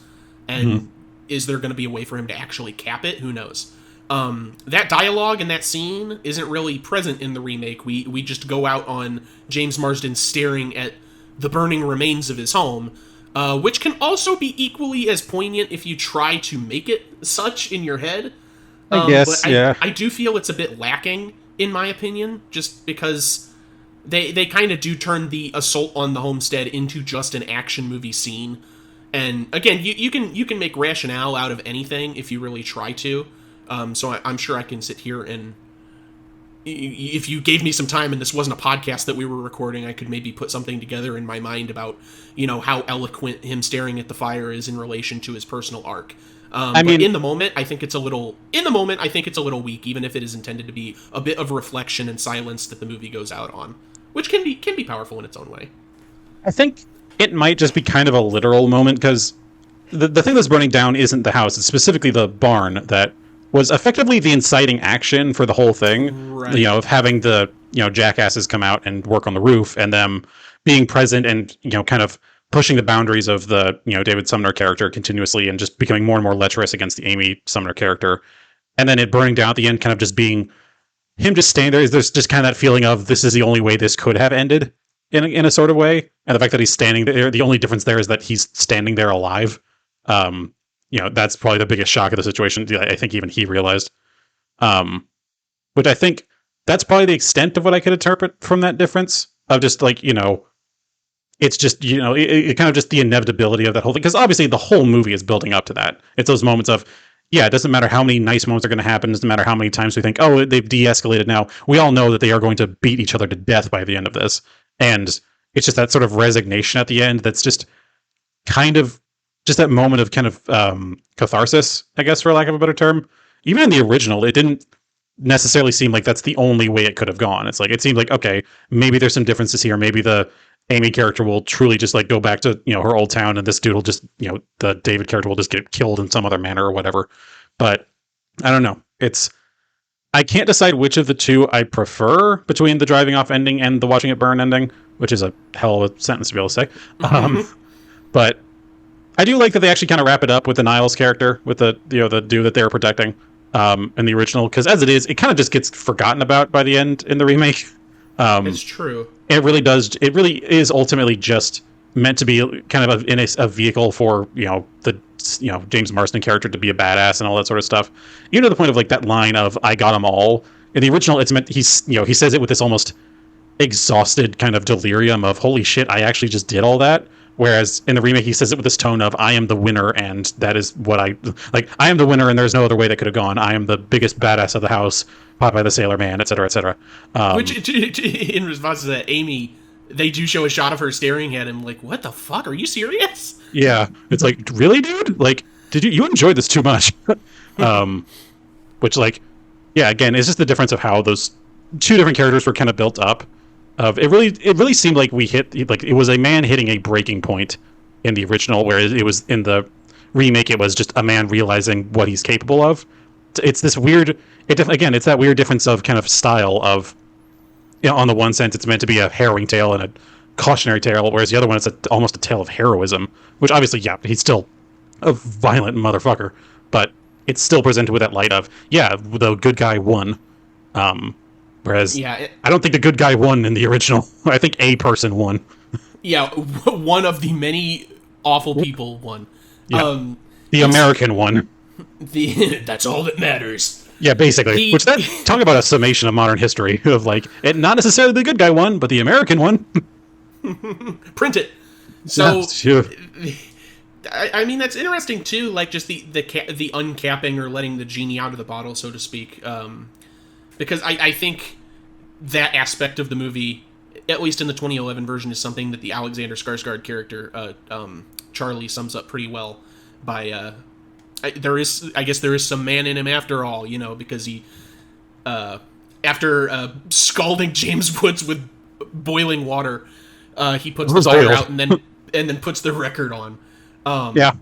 And is there going to be a way for him to actually cap it? Who knows? That dialogue and that scene isn't really present in the remake. We just go out on James Marsden staring at the burning remains of his home, which can also be equally as poignant if you try to make it such in your head. I guess, yeah. I do feel it's a bit lacking, in my opinion, just because they kind of do turn the assault on the homestead into just an action movie scene. And again, you can make rationale out of anything if you really try to. So I'm sure I can sit here and, if you gave me some time and this wasn't a podcast that we were recording, I could maybe put something together in my mind about, how eloquent him staring at the fire is in relation to his personal arc. But in the moment, I think it's a little weak, even if it is intended to be a bit of reflection and silence that the movie goes out on, which can be powerful in its own way. I think it might just be kind of a literal moment because the thing that's burning down isn't the house; it's specifically the barn that was effectively the inciting action for the whole thing. Right. Of having the jackasses come out and work on the roof, and them being present and kind of pushing the boundaries of the David Sumner character continuously, and just becoming more and more lecherous against the Amy Sumner character, and then it burning down at the end, kind of just being him just standing there. There's just kind of that feeling of this is the only way this could have ended in a sort of way, and the fact that he's standing there, the only difference there is that he's standing there alive. That's probably the biggest shock of the situation. I think even he realized, which I think that's probably the extent of what I could interpret from that difference of just like, it's just, it kind of just the inevitability of that whole thing. Because obviously the whole movie is building up to that. It's those moments of, yeah, it doesn't matter how many nice moments are going to happen. It doesn't matter how many times we think, oh, they've de-escalated now. We all know that they are going to beat each other to death by the end of this. And it's just that sort of resignation at the end that's just kind of just that moment of kind of catharsis, I guess, for lack of a better term. Even in the original, it didn't necessarily seem like that's the only way it could have gone. It's like, it seemed like, okay, maybe there's some differences here. Maybe the Amy character will truly just like go back to, her old town, and this dude will just, the David character will just get killed in some other manner or whatever. But I don't know. I can't decide which of the two I prefer between the driving off ending and the watching it burn ending, which is a hell of a sentence to be able to say. But I do like that they actually kind of wrap it up with the Niles character, with the the dude that they were protecting in the original, because as it is, it kind of just gets forgotten about by the end in the remake. It's true. It really does. It really is ultimately just meant to be kind of a vehicle for the James Marsden character to be a badass and all that sort of stuff. Even to the point of like that line of "I got them all." In the original, it's meant he says it with this almost exhausted kind of delirium of "Holy shit, I actually just did all that." Whereas in the remake, he says it with this tone of "I am the winner, and that is what I like. I am the winner, and there's no other way that could have gone. I am the biggest badass of the house, Popeye the Sailor Man, etc., etc." Which, in response to that, Amy, they do show a shot of her staring at him like, "What the fuck? Are you serious?" Yeah, it's like, really, dude? Like, did you enjoyed this too much? Which, like, yeah, again, it's just the difference of how those two different characters were kind of built up. It really seemed like it was a man hitting a breaking point in the original, whereas it was in the remake, it was just a man realizing what he's capable of. It's this weird, it's that weird difference of kind of style of, on the one sense, it's meant to be a harrowing tale and a cautionary tale, whereas the other one is almost a tale of heroism, which obviously, yeah, he's still a violent motherfucker, but it's still presented with that light of, yeah, the good guy won. Whereas, I don't think the good guy won in the original. I think a person won. Yeah, one of the many awful people won. Yeah. The American one. That's all that matters. Yeah, basically. Talk about a summation of modern history of like, it not necessarily the good guy won, but the American one. Print it. So, I mean, that's interesting too. Like just the uncapping or letting the genie out of the bottle, so to speak. Because I think that aspect of the movie, at least in the 2011 version, is something that the Alexander Skarsgård character, Charlie, sums up pretty well by, there is some man in him after all, because he, after scalding James Woods with boiling water, he puts the fire out and then puts the record on. Yeah.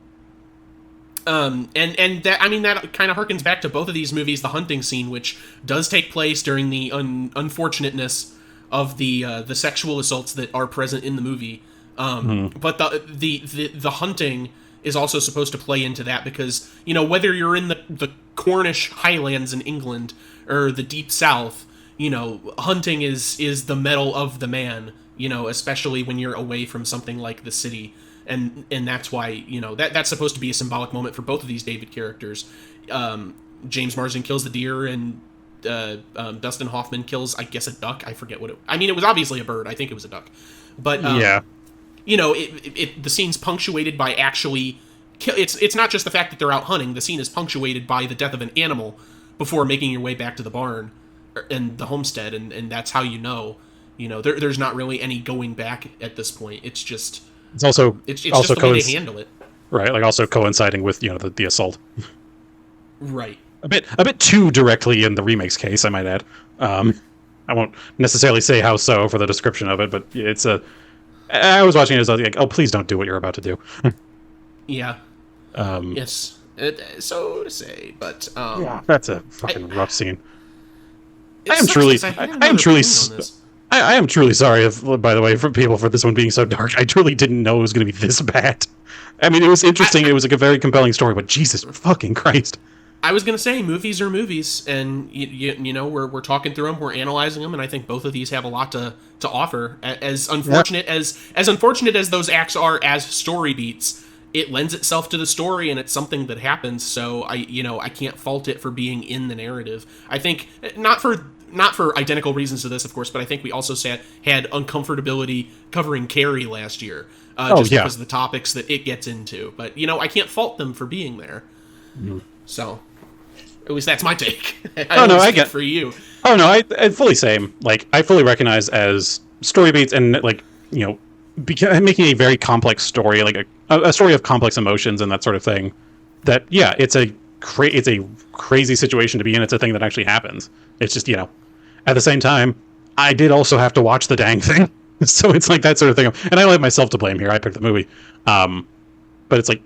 And that, I mean, that kind of harkens back to both of these movies, the hunting scene, which does take place during the unfortunateness of the sexual assaults that are present in the movie. But the hunting is also supposed to play into that because, whether you're in the Cornish Highlands in England or the Deep South, hunting is the mettle of the man, especially when you're away from something like the city. And that's why, that's supposed to be a symbolic moment for both of these David characters. James Marsden kills the deer, and Dustin Hoffman kills, I guess, a duck. I forget what it was obviously a bird. I think it was a duck. But, yeah. The scene's punctuated by actually... It's not just the fact that they're out hunting. The scene is punctuated by the death of an animal before making your way back to the barn and the homestead, and that's how there's not really any going back at this point. It's just... It's also just the way they handle it, right? Like also coinciding with the assault, right? A bit too directly in the remake's case, I might add. I won't necessarily say how so for the description of it, but it's I was watching it as I was like, oh, please don't do what you're about to do. Yeah. Yes. So to say, but yeah, that's a fucking rough scene. I am truly sorry, by the way, for people for this one being so dark. I truly didn't know it was going to be this bad. I mean, it was interesting. It was like a very compelling story, but Jesus fucking Christ. I was gonna say movies are movies, and you know we're talking through them, we're analyzing them, and I think both of these have a lot to offer. As unfortunate as those acts are as story beats, it lends itself to the story, and it's something that happens. So I can't fault it for being in the narrative. I think not for identical reasons to this, of course, but I think we also had uncomfortability covering Carrie last year, because of the topics that it gets into. But I can't fault them for being there. Mm. So. At least that's my take. I get for you. Oh no, I fully same. Like I fully recognize as story beats and like making a very complex story, like a story of complex emotions and that sort of thing. That it's a crazy situation to be in. It's a thing that actually happens. It's just at the same time, I did also have to watch the dang thing, so it's like that sort of thing. And I only have myself to blame here. I picked the movie, but it's like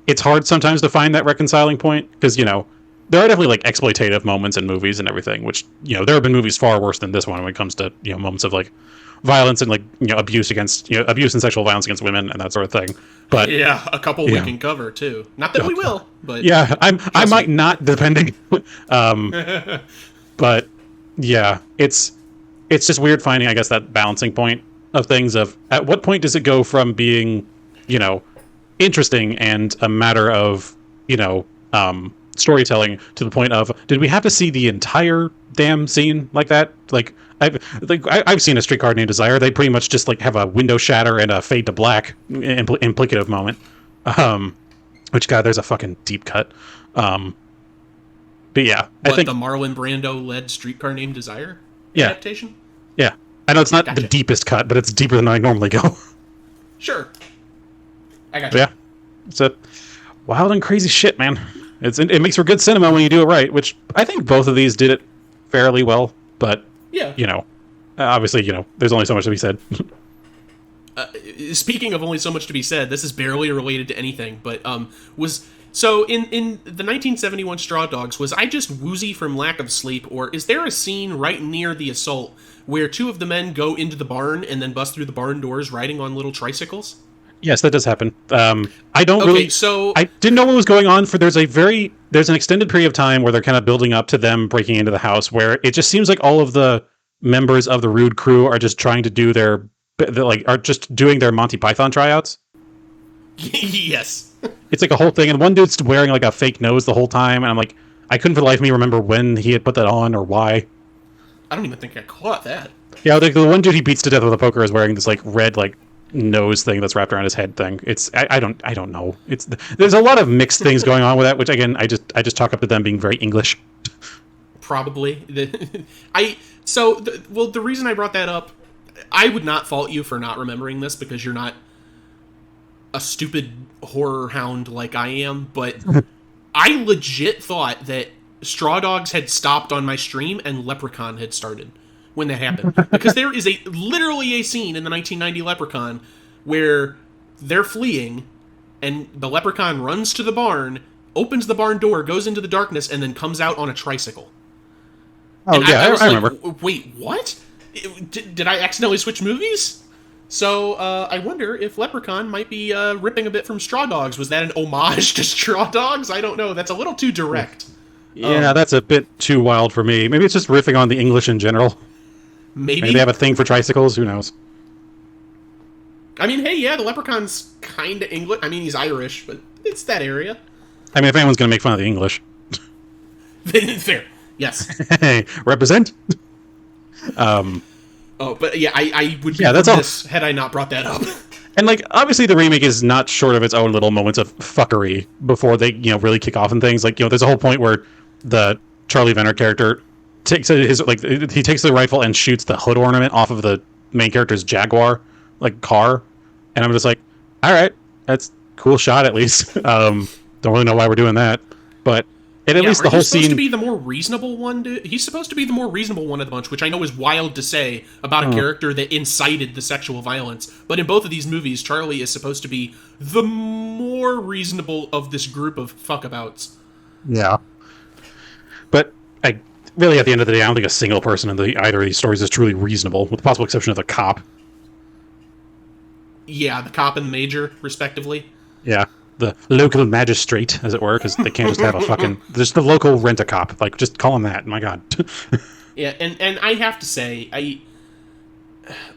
It's hard sometimes to find that reconciling point because, there are definitely like exploitative moments in movies and everything, which, there have been movies far worse than this one when it comes to, moments of like violence and like, abuse and sexual violence against women and that sort of thing. But yeah, a couple we can cover too. Not that we will, but yeah, I might not depending. But yeah, it's just weird finding, I guess, that balancing point of things of at what point does it go from being, interesting and a matter of storytelling to the point of did we have to see the entire damn scene like that? Like I've seen A Streetcar Named Desire. They pretty much just like have a window shatter and a fade to black implicative moment. Which God, there's a fucking deep cut. But yeah, I think the Marlon Brando led Streetcar Named Desire adaptation. Yeah, I know it's not the deepest cut, but it's deeper than I normally go. Sure. I got you. Yeah, it's a wild and crazy shit, man. It makes for good cinema when you do it right, which I think both of these did it fairly well. But obviously, there's only so much to be said. Speaking of only so much to be said, this is barely related to anything, but in the 1971 Straw Dogs, was I just woozy from lack of sleep, or is there a scene right near the assault where two of the men go into the barn and then bust through the barn doors riding on little tricycles? Yes, that does happen. I didn't know what was going on there's an extended period of time where they're kind of building up to them breaking into the house where it just seems like all of the members of the Rude crew are just trying to do are just doing their Monty Python tryouts. Yes. It's like a whole thing, and one dude's wearing like a fake nose the whole time, and I'm like, I couldn't for the life of me remember when he had put that on or why. I don't even think I caught that. Yeah, the one dude he beats to death with a poker is wearing this like red like nose thing that's wrapped around his head thing. I don't know. There's a lot of mixed things going on with that, which again I just chalk up to them being very English. Probably. The reason I brought that up, I would not fault you for not remembering this because you're not a stupid horror hound like I am, but I legit thought that Straw Dogs had stopped on my stream and Leprechaun had started when that happened. Because there is literally a scene in the 1990 Leprechaun where they're fleeing and the Leprechaun runs to the barn, opens the barn door, goes into the darkness, and then comes out on a tricycle. Oh, and yeah, I remember. Wait, what? Did I accidentally switch movies? So, I wonder if Leprechaun might be ripping a bit from Straw Dogs. Was that an homage to Straw Dogs? I don't know. That's a little too direct. Yeah, that's a bit too wild for me. Maybe it's just riffing on the English in general. Maybe they have a thing for tricycles. Who knows? I mean, hey, yeah, the Leprechaun's kind of English. I mean, he's Irish, but it's that area. I mean, if anyone's going to make fun of the English. Fair. Yes. Hey, represent. But yeah, I would be this had I not brought that up. And like, obviously, the remake is not short of its own little moments of fuckery before they, really kick off and things. Like, there's a whole point where the Charlie Venner character takes he takes the rifle and shoots the hood ornament off of the main character's Jaguar car, and I'm just like, all right, that's a cool shot at least. Don't really know why we're doing that, but And at least the whole scene. He's supposed to be the more reasonable one. He's supposed to be the more reasonable one of the bunch, which I know is wild to say about a character that incited the sexual violence. But in both of these movies, Charlie is supposed to be the more reasonable of this group of fuckabouts. Yeah. But I really, at the end of the day, I don't think a single person in either of these stories is truly reasonable, with the possible exception of the cop. Yeah, the cop and the major, respectively. Yeah. The local magistrate, as it were, because they can't just have a fucking... There's the local rent-a-cop. Like, just call him that. My God. Yeah, and I have to say,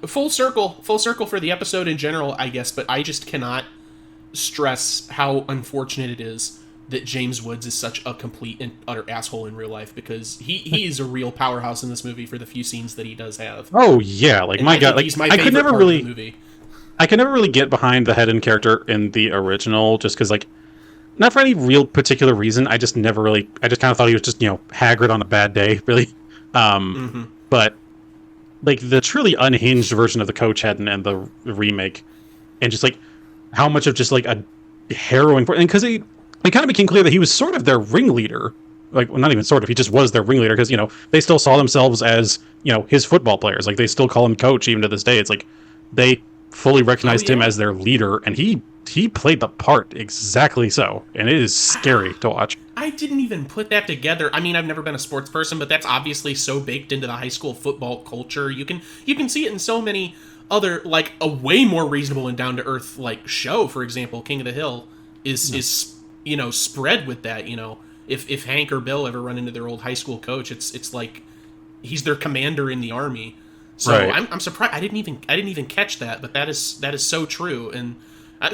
full circle for the episode in general, I guess, but I just cannot stress how unfortunate it is that James Woods is such a complete and utter asshole in real life, because he is a real powerhouse in this movie for the few scenes that he does have. Oh, yeah. Like, my God. Like, he's my favorite part of the movie. I can never really get behind the Hedden character in the original, just because, like, not for any real particular reason. I just kind of thought he was just, haggard on a bad day, really. But, like, the truly unhinged version of the Coach Hedden and the remake, and just, like, how much of just, like, a harrowing... And because it kind of became clear that he was sort of their ringleader. Like, well, not even sort of, he just was their ringleader, because, they still saw themselves as, his football players. Like, they still call him coach even to this day. It's like, they fully recognized him as their leader, and he played the part exactly so, and it is scary to watch. I didn't even put that together. I mean, I've never been a sports person, but that's obviously so baked into the high school football culture. You can see it in so many other, like, a way more reasonable and down to earth, like, show. For example, King of the Hill is spread with that. If Hank or Bill ever run into their old high school coach, it's like he's their commander in the army. So right. I'm surprised I didn't even catch that, but that is so true, and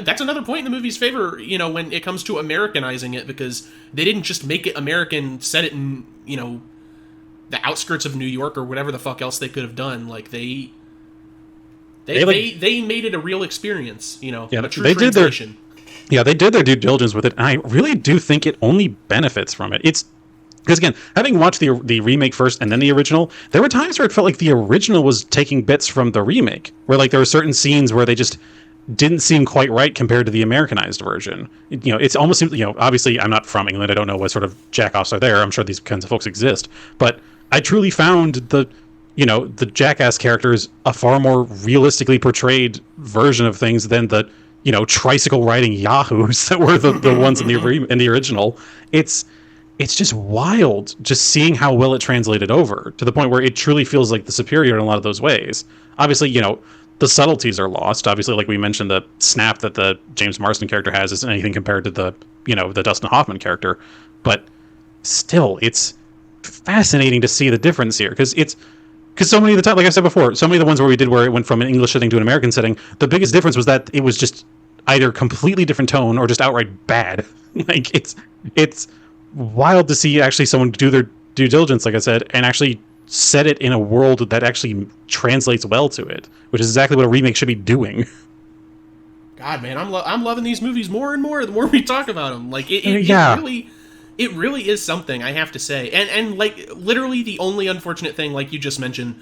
that's another point in the movie's favor, when it comes to Americanizing it, because they didn't just make it American, set it in the outskirts of New York or whatever the fuck else they could have done. Like they made it a real experience, a true translation. They did their due diligence with it, and I really do think it only benefits from it. Because again, having watched the remake first and then the original, there were times where it felt like the original was taking bits from the remake, where like there were certain scenes where they just didn't seem quite right compared to the Americanized version. It's almost, obviously I'm not from England, I don't know what sort of jackoffs are there. I'm sure these kinds of folks exist, but I truly found the jackass characters a far more realistically portrayed version of things than the tricycle riding yahoos that were the ones in the original. It's just wild just seeing how well it translated over, to the point where it truly feels like the superior in a lot of those ways. Obviously, the subtleties are lost. Obviously, like we mentioned, the snap that the James Marsden character has isn't anything compared to the Dustin Hoffman character. But still, it's fascinating to see the difference here, because so many of the time, like I said before, so many of the ones where it went from an English setting to an American setting, the biggest difference was that it was just either completely different tone or just outright bad. Like it's wild to see actually someone do their due diligence, like I said, and actually set it in a world that actually translates well to it, which is exactly what a remake should be doing. God, man, I'm loving these movies more and more the more we talk about them. Like it really is something, I have to say. And like literally the only unfortunate thing, like you just mentioned,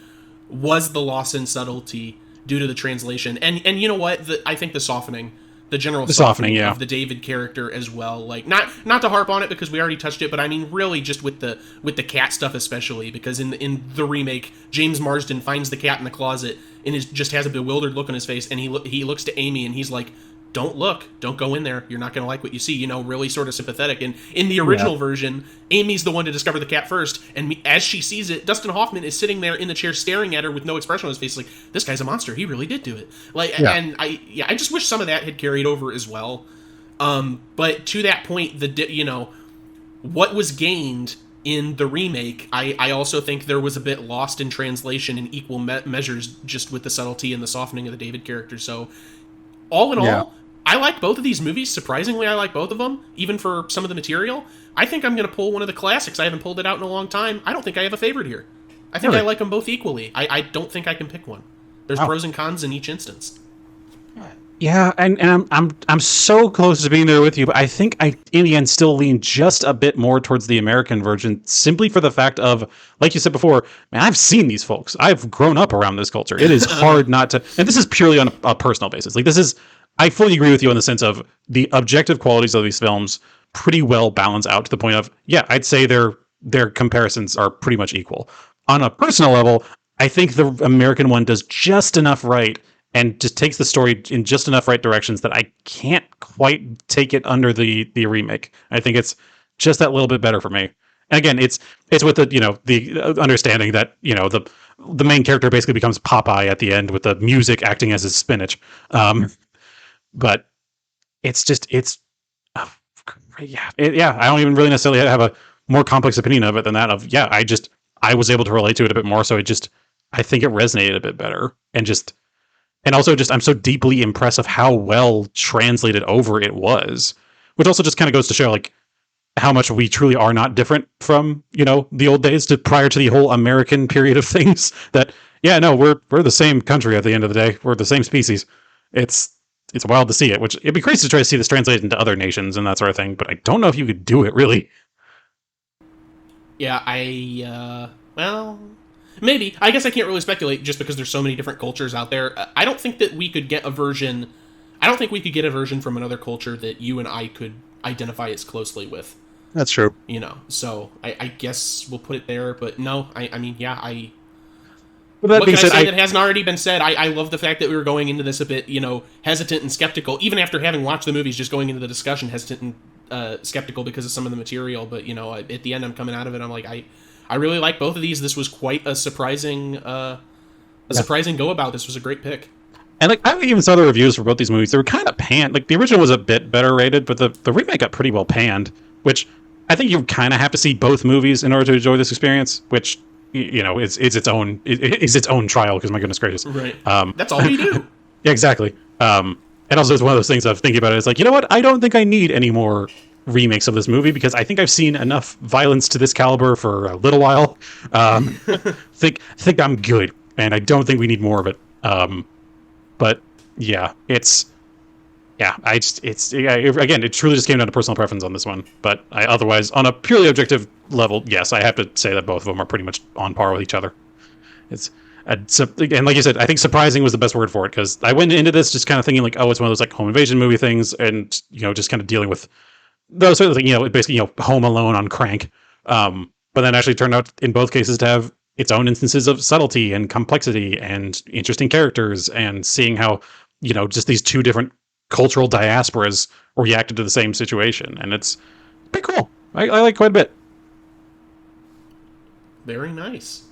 was the loss in subtlety due to the translation. And you know what? I think the softening. The general softening of the David character as well. Like not to harp on it because we already touched it, but I mean really just with the cat stuff especially, because in the remake, James Marsden finds the cat in the closet and just has a bewildered look on his face, and he looks to Amy and he's like, "Don't look, don't go in there. You're not going to like what you see." Really sort of sympathetic. And in the original version, Amy's the one to discover the cat first, and as she sees it, Dustin Hoffman is sitting there in the chair staring at her with no expression on his face, like, this guy's a monster. He really did do it. And I just wish some of that had carried over as well. But to that point, what was gained in the remake, I also think there was a bit lost in translation in equal measures, just with the subtlety and the softening of the David character. So all in all, I like both of these movies. Surprisingly, I like both of them, even for some of the material. I think I'm going to pull one of the classics. I haven't pulled it out in a long time. I don't think I have a favorite here. I think I like them both equally. I don't think I can pick one. There's pros and cons in each instance. Yeah, and I'm so close to being there with you, but I think I, in the end, still lean just a bit more towards the American version, simply for the fact of, like you said before, man, I've seen these folks. I've grown up around this culture. It is hard not to, and this is purely on a personal basis. Like, I fully agree with you in the sense of the objective qualities of these films pretty well balance out to the point of, yeah, I'd say their comparisons are pretty much equal. On a personal level, I think the American one does just enough right and just takes the story in just enough right directions that I can't quite take it under the remake. I think it's just that little bit better for me. And again, it's with the the understanding that the main character basically becomes Popeye at the end with the music acting as his spinach. But it's yeah. I don't even really necessarily have a more complex opinion of it than that. I was able to relate to it a bit more, so I think it resonated a bit better, and also I'm so deeply impressed of how well translated over it was, which also just kind of goes to show like how much we truly are not different from the old days to prior to the whole American period of things. That we're the same country at the end of the day. We're the same species. It's wild to see it, which it'd be crazy to try to see this translated into other nations and that sort of thing, but I don't know if you could do it really. Yeah, well, maybe. I guess I can't really speculate just because there's so many different cultures out there. I don't think that we could get a version. I don't think we could get a version from another culture that you and I could identify as closely with. That's true. So I guess we'll put it there, but no, I mean, yeah, Well, what can I say that hasn't already been said? I love the fact that we were going into this a bit, hesitant and skeptical, even after having watched the movies, just going into the discussion hesitant and skeptical because of some of the material. But, at the end, I'm coming out of it, I'm like, I really like both of these. This was quite a surprising go about. This was a great pick. And like I even saw the reviews for both these movies. They were kind of panned. Like the original was a bit better rated, but the remake got pretty well panned, which I think you kind of have to see both movies in order to enjoy this experience, which is its own trial, because my goodness gracious. Right. That's all we do. Yeah, exactly. And also it's one of those things of thinking about it. It's like, you know what? I don't think I need any more remakes of this movie because I think I've seen enough violence to this caliber for a little while. Think I'm good, and I don't think we need more of it. But yeah, again, it truly just came down to personal preference on this one. But otherwise, on a purely objective level, yes, I have to say that both of them are pretty much on par with each other. And like you said, I think surprising was the best word for it, because I went into this just kind of thinking like, oh, it's one of those like home invasion movie things, and just kind of dealing with those sort of things. Basically, Home Alone on crank. But then actually turned out in both cases to have its own instances of subtlety and complexity and interesting characters, and seeing how just these two different cultural diasporas reacted to the same situation, and it's pretty cool. I like quite a bit. Very nice.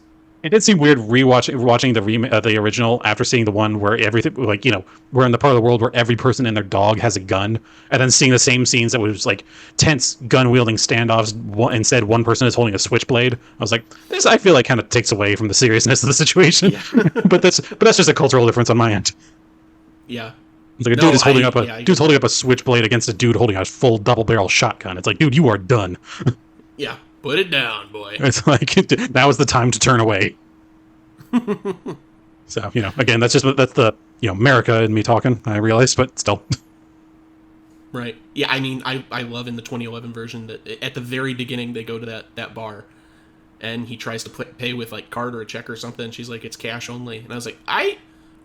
It did seem weird watching the original after seeing the one where everything, like, we're in the part of the world where every person and their dog has a gun, and then seeing the same scenes that was like tense gun-wielding standoffs, instead one person is holding a switchblade. I was like, this I feel like kind of takes away from the seriousness of the situation. Yeah. but that's just a cultural difference on my end. Yeah. It's like dude's holding up a switchblade against a dude holding a full double-barrel shotgun. It's like, dude, you are done. Yeah. Put it down, boy. It's like, now is the time to turn away. So, again, that's the, America and me talking, I realize, but still. Right. Yeah, I mean, I love in the 2011 version that at the very beginning they go to that bar, and he tries to pay with, like, card or a check or something, and she's like, it's cash only. And I was like,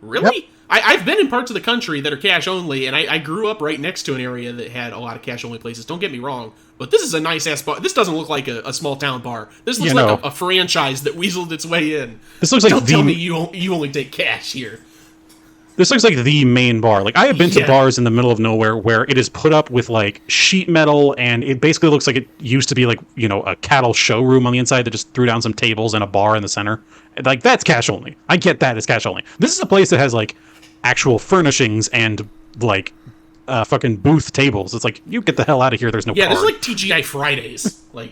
really? Yep. I've been in parts of the country that are cash only, and I grew up right next to an area that had a lot of cash only places. Don't get me wrong, but this is a nice ass bar. This doesn't look like a small town bar. This looks like a franchise that weaseled its way in. This looks like Don't tell me you only take cash here. This looks like the main bar. Like, I have been to bars in the middle of nowhere where it is put up with like sheet metal, and it basically looks like it used to be like a cattle showroom on the inside that just threw down some tables and a bar in the center. Like, that's cash only. I get that as cash only. This is a place that has like actual furnishings and like fucking booth tables. It's like, you get the hell out of here. There's no card. This is like TGI Fridays. Like,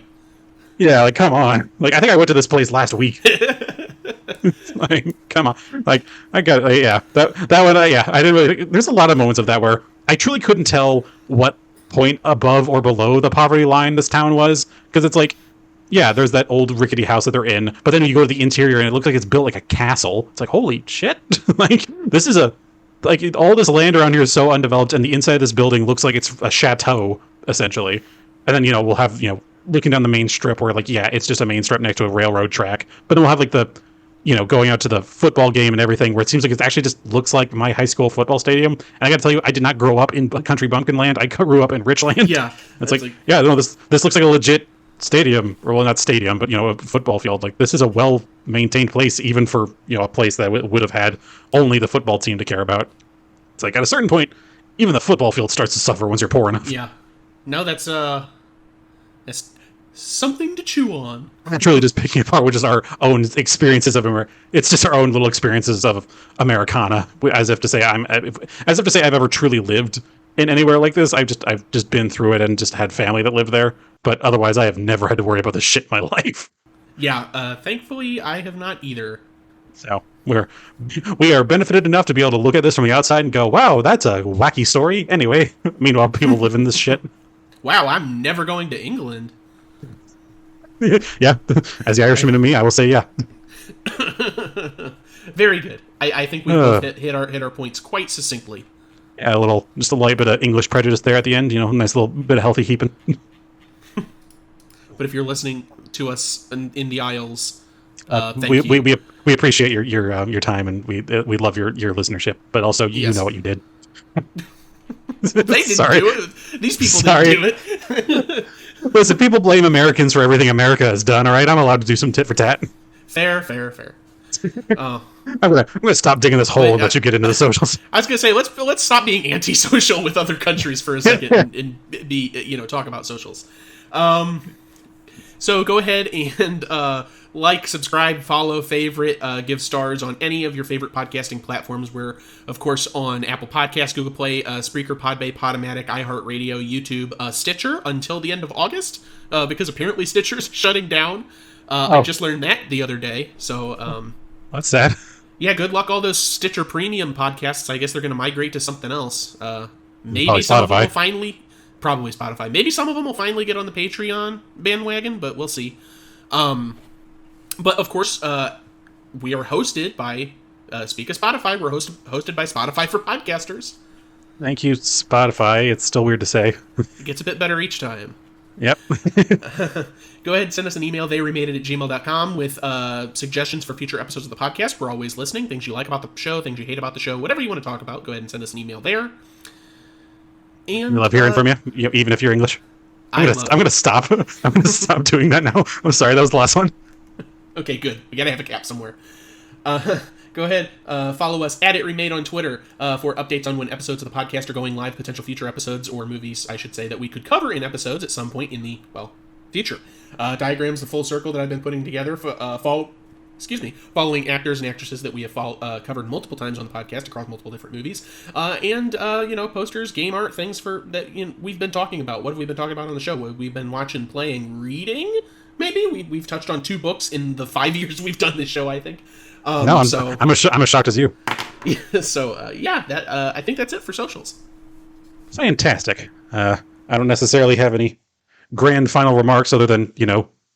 yeah, like, come on. Like, I think I went to this place last week. Like, come on. Like, I got that one. I didn't really. There's a lot of moments of that where I truly couldn't tell what point above or below the poverty line this town was, because it's like, yeah, there's that old rickety house that they're in, but then when you go to the interior and it looks like it's built like a castle, it's like, holy shit. Like, this is all this land around here is so undeveloped, and the inside of this building looks like it's a chateau, essentially. And then, we'll have, looking down the main strip where, like, yeah, it's just a main strip next to a railroad track, but then we'll have, like, the going out to the football game and everything, where it seems like it actually just looks like my high school football stadium. And I got to tell you, I did not grow up in country bumpkin land. I grew up in Richland. Yeah, it's like, yeah, no, this looks like a legit stadium, or well, not stadium, but a football field. Like, this is a well maintained place, even for a place that would have had only the football team to care about. It's like, at a certain point, even the football field starts to suffer once you're poor enough. Yeah, no, that's something to chew on. That's really just picking apart, which is our own experiences of America. It's just our own little experiences of Americana, as if to say I've ever truly lived in anywhere like this. I've just been through it and just had family that lived there, but otherwise I have never had to worry about this shit in my life. Yeah, thankfully I have not either. So we are benefited enough to be able to look at this from the outside and go, wow, that's a wacky story. Anyway, meanwhile, people live in this shit. Wow, I'm never going to England. Yeah, as the Irishman in me, I will say yeah. Very good. I think we both hit our points quite succinctly. Yeah, just a light bit of English prejudice there at the end. Nice little bit of healthy heaping. But if you're listening to us in the Isles, thank you. We appreciate your time, and we love your listenership. But also, you know what you did. They didn't do it. These people didn't do it. Listen, people blame Americans for everything America has done. All right, I'm allowed to do some tit for tat. Fair. I'm gonna stop digging this hole and let you get into the socials. I was gonna say let's stop being antisocial with other countries for a second and be talk about socials. So go ahead and like, subscribe, follow, favorite, give stars on any of your favorite podcasting platforms. We're, of course, on Apple Podcasts, Google Play, Spreaker, Podbay, Podomatic, iHeartRadio, YouTube, Stitcher until the end of August, because apparently Stitcher's shutting down. I just learned that the other day. So, what's that? Yeah, good luck all those Stitcher Premium podcasts. I guess they're going to migrate to something else. Maybe probably some Spotify. of them will finally... Probably Spotify. Maybe some of them will finally get on the Patreon bandwagon, but we'll see. But, of course, we are hosted by... speak of Spotify, we're hosted by Spotify for Podcasters. Thank you, Spotify. It's still weird to say. It gets a bit better each time. Yep. Go ahead and send us an email, theyremadeit@gmail.com, with suggestions for future episodes of the podcast. We're always listening. Things you like about the show, things you hate about the show, whatever you want to talk about, go ahead and send us an email there. And we love hearing from you, even if you're English. I'm gonna stop. I'm gonna stop doing that now. I'm sorry, that was the last one. Okay, good. We gotta have a cap somewhere. Go ahead, follow us at It Remade on Twitter for updates on when episodes of the podcast are going live, potential future episodes, or movies, I should say, that we could cover in episodes at some point in the, future. Diagrams, the full circle that I've been putting together for following actors and actresses that we have covered multiple times on the podcast across multiple different movies, and posters, game art, things that we've been talking about. What have we been talking about on the show? What we've been watching, playing, reading. Maybe we've touched on 2 books in the 5 years we've done this show, I think. No, I'm as shocked as you. So I think that's it for socials. Fantastic. I don't necessarily have any grand final remarks other than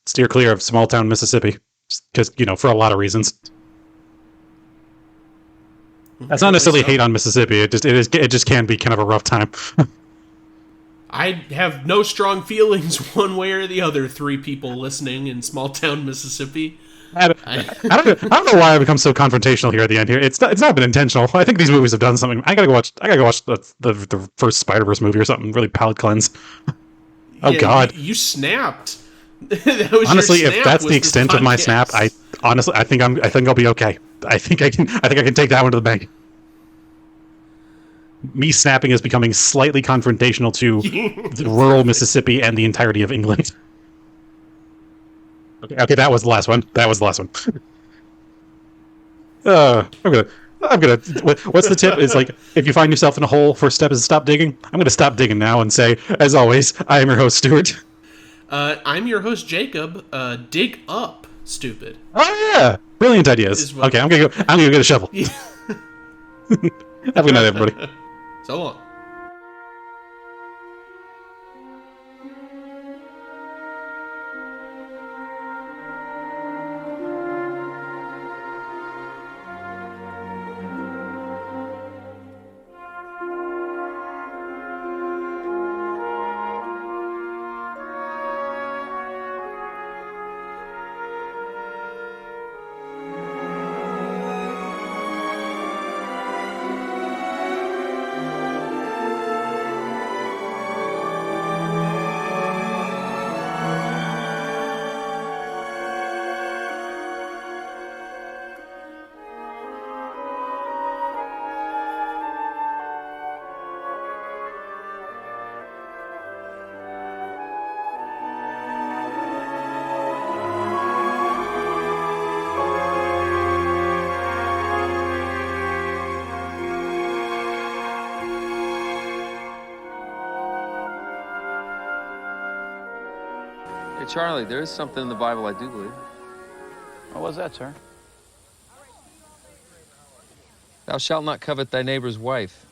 steer clear of small town Mississippi, because for a lot of reasons. That's not necessarily hate on Mississippi. It just can be kind of a rough time. I have no strong feelings one way or the other. 3 people listening in small town Mississippi. I don't know why I become so confrontational here at the end. Here, it's not been intentional. I think these movies have done something. I gotta go watch the first Spider-Verse movie or something. Really palate cleanse. Oh God! You snapped. Honestly, if that's the extent of my snap, I think I'll be okay. I think I can take that one to the bank. Me snapping is becoming slightly confrontational to rural Mississippi and the entirety of England. Okay, that was the last one. I'm gonna. What's the tip? It's like, if you find yourself in a hole, first step is stop digging. I'm gonna stop digging now and say, as always, I am your host, Stuart. I'm your host, Jacob. Dig up, stupid. Oh yeah, brilliant ideas. Okay, I'm gonna go get a shovel. Have a good night, everybody. So long. Hey, Charlie, there is something in the Bible I do believe. What was that, sir? Thou shalt not covet thy neighbor's wife.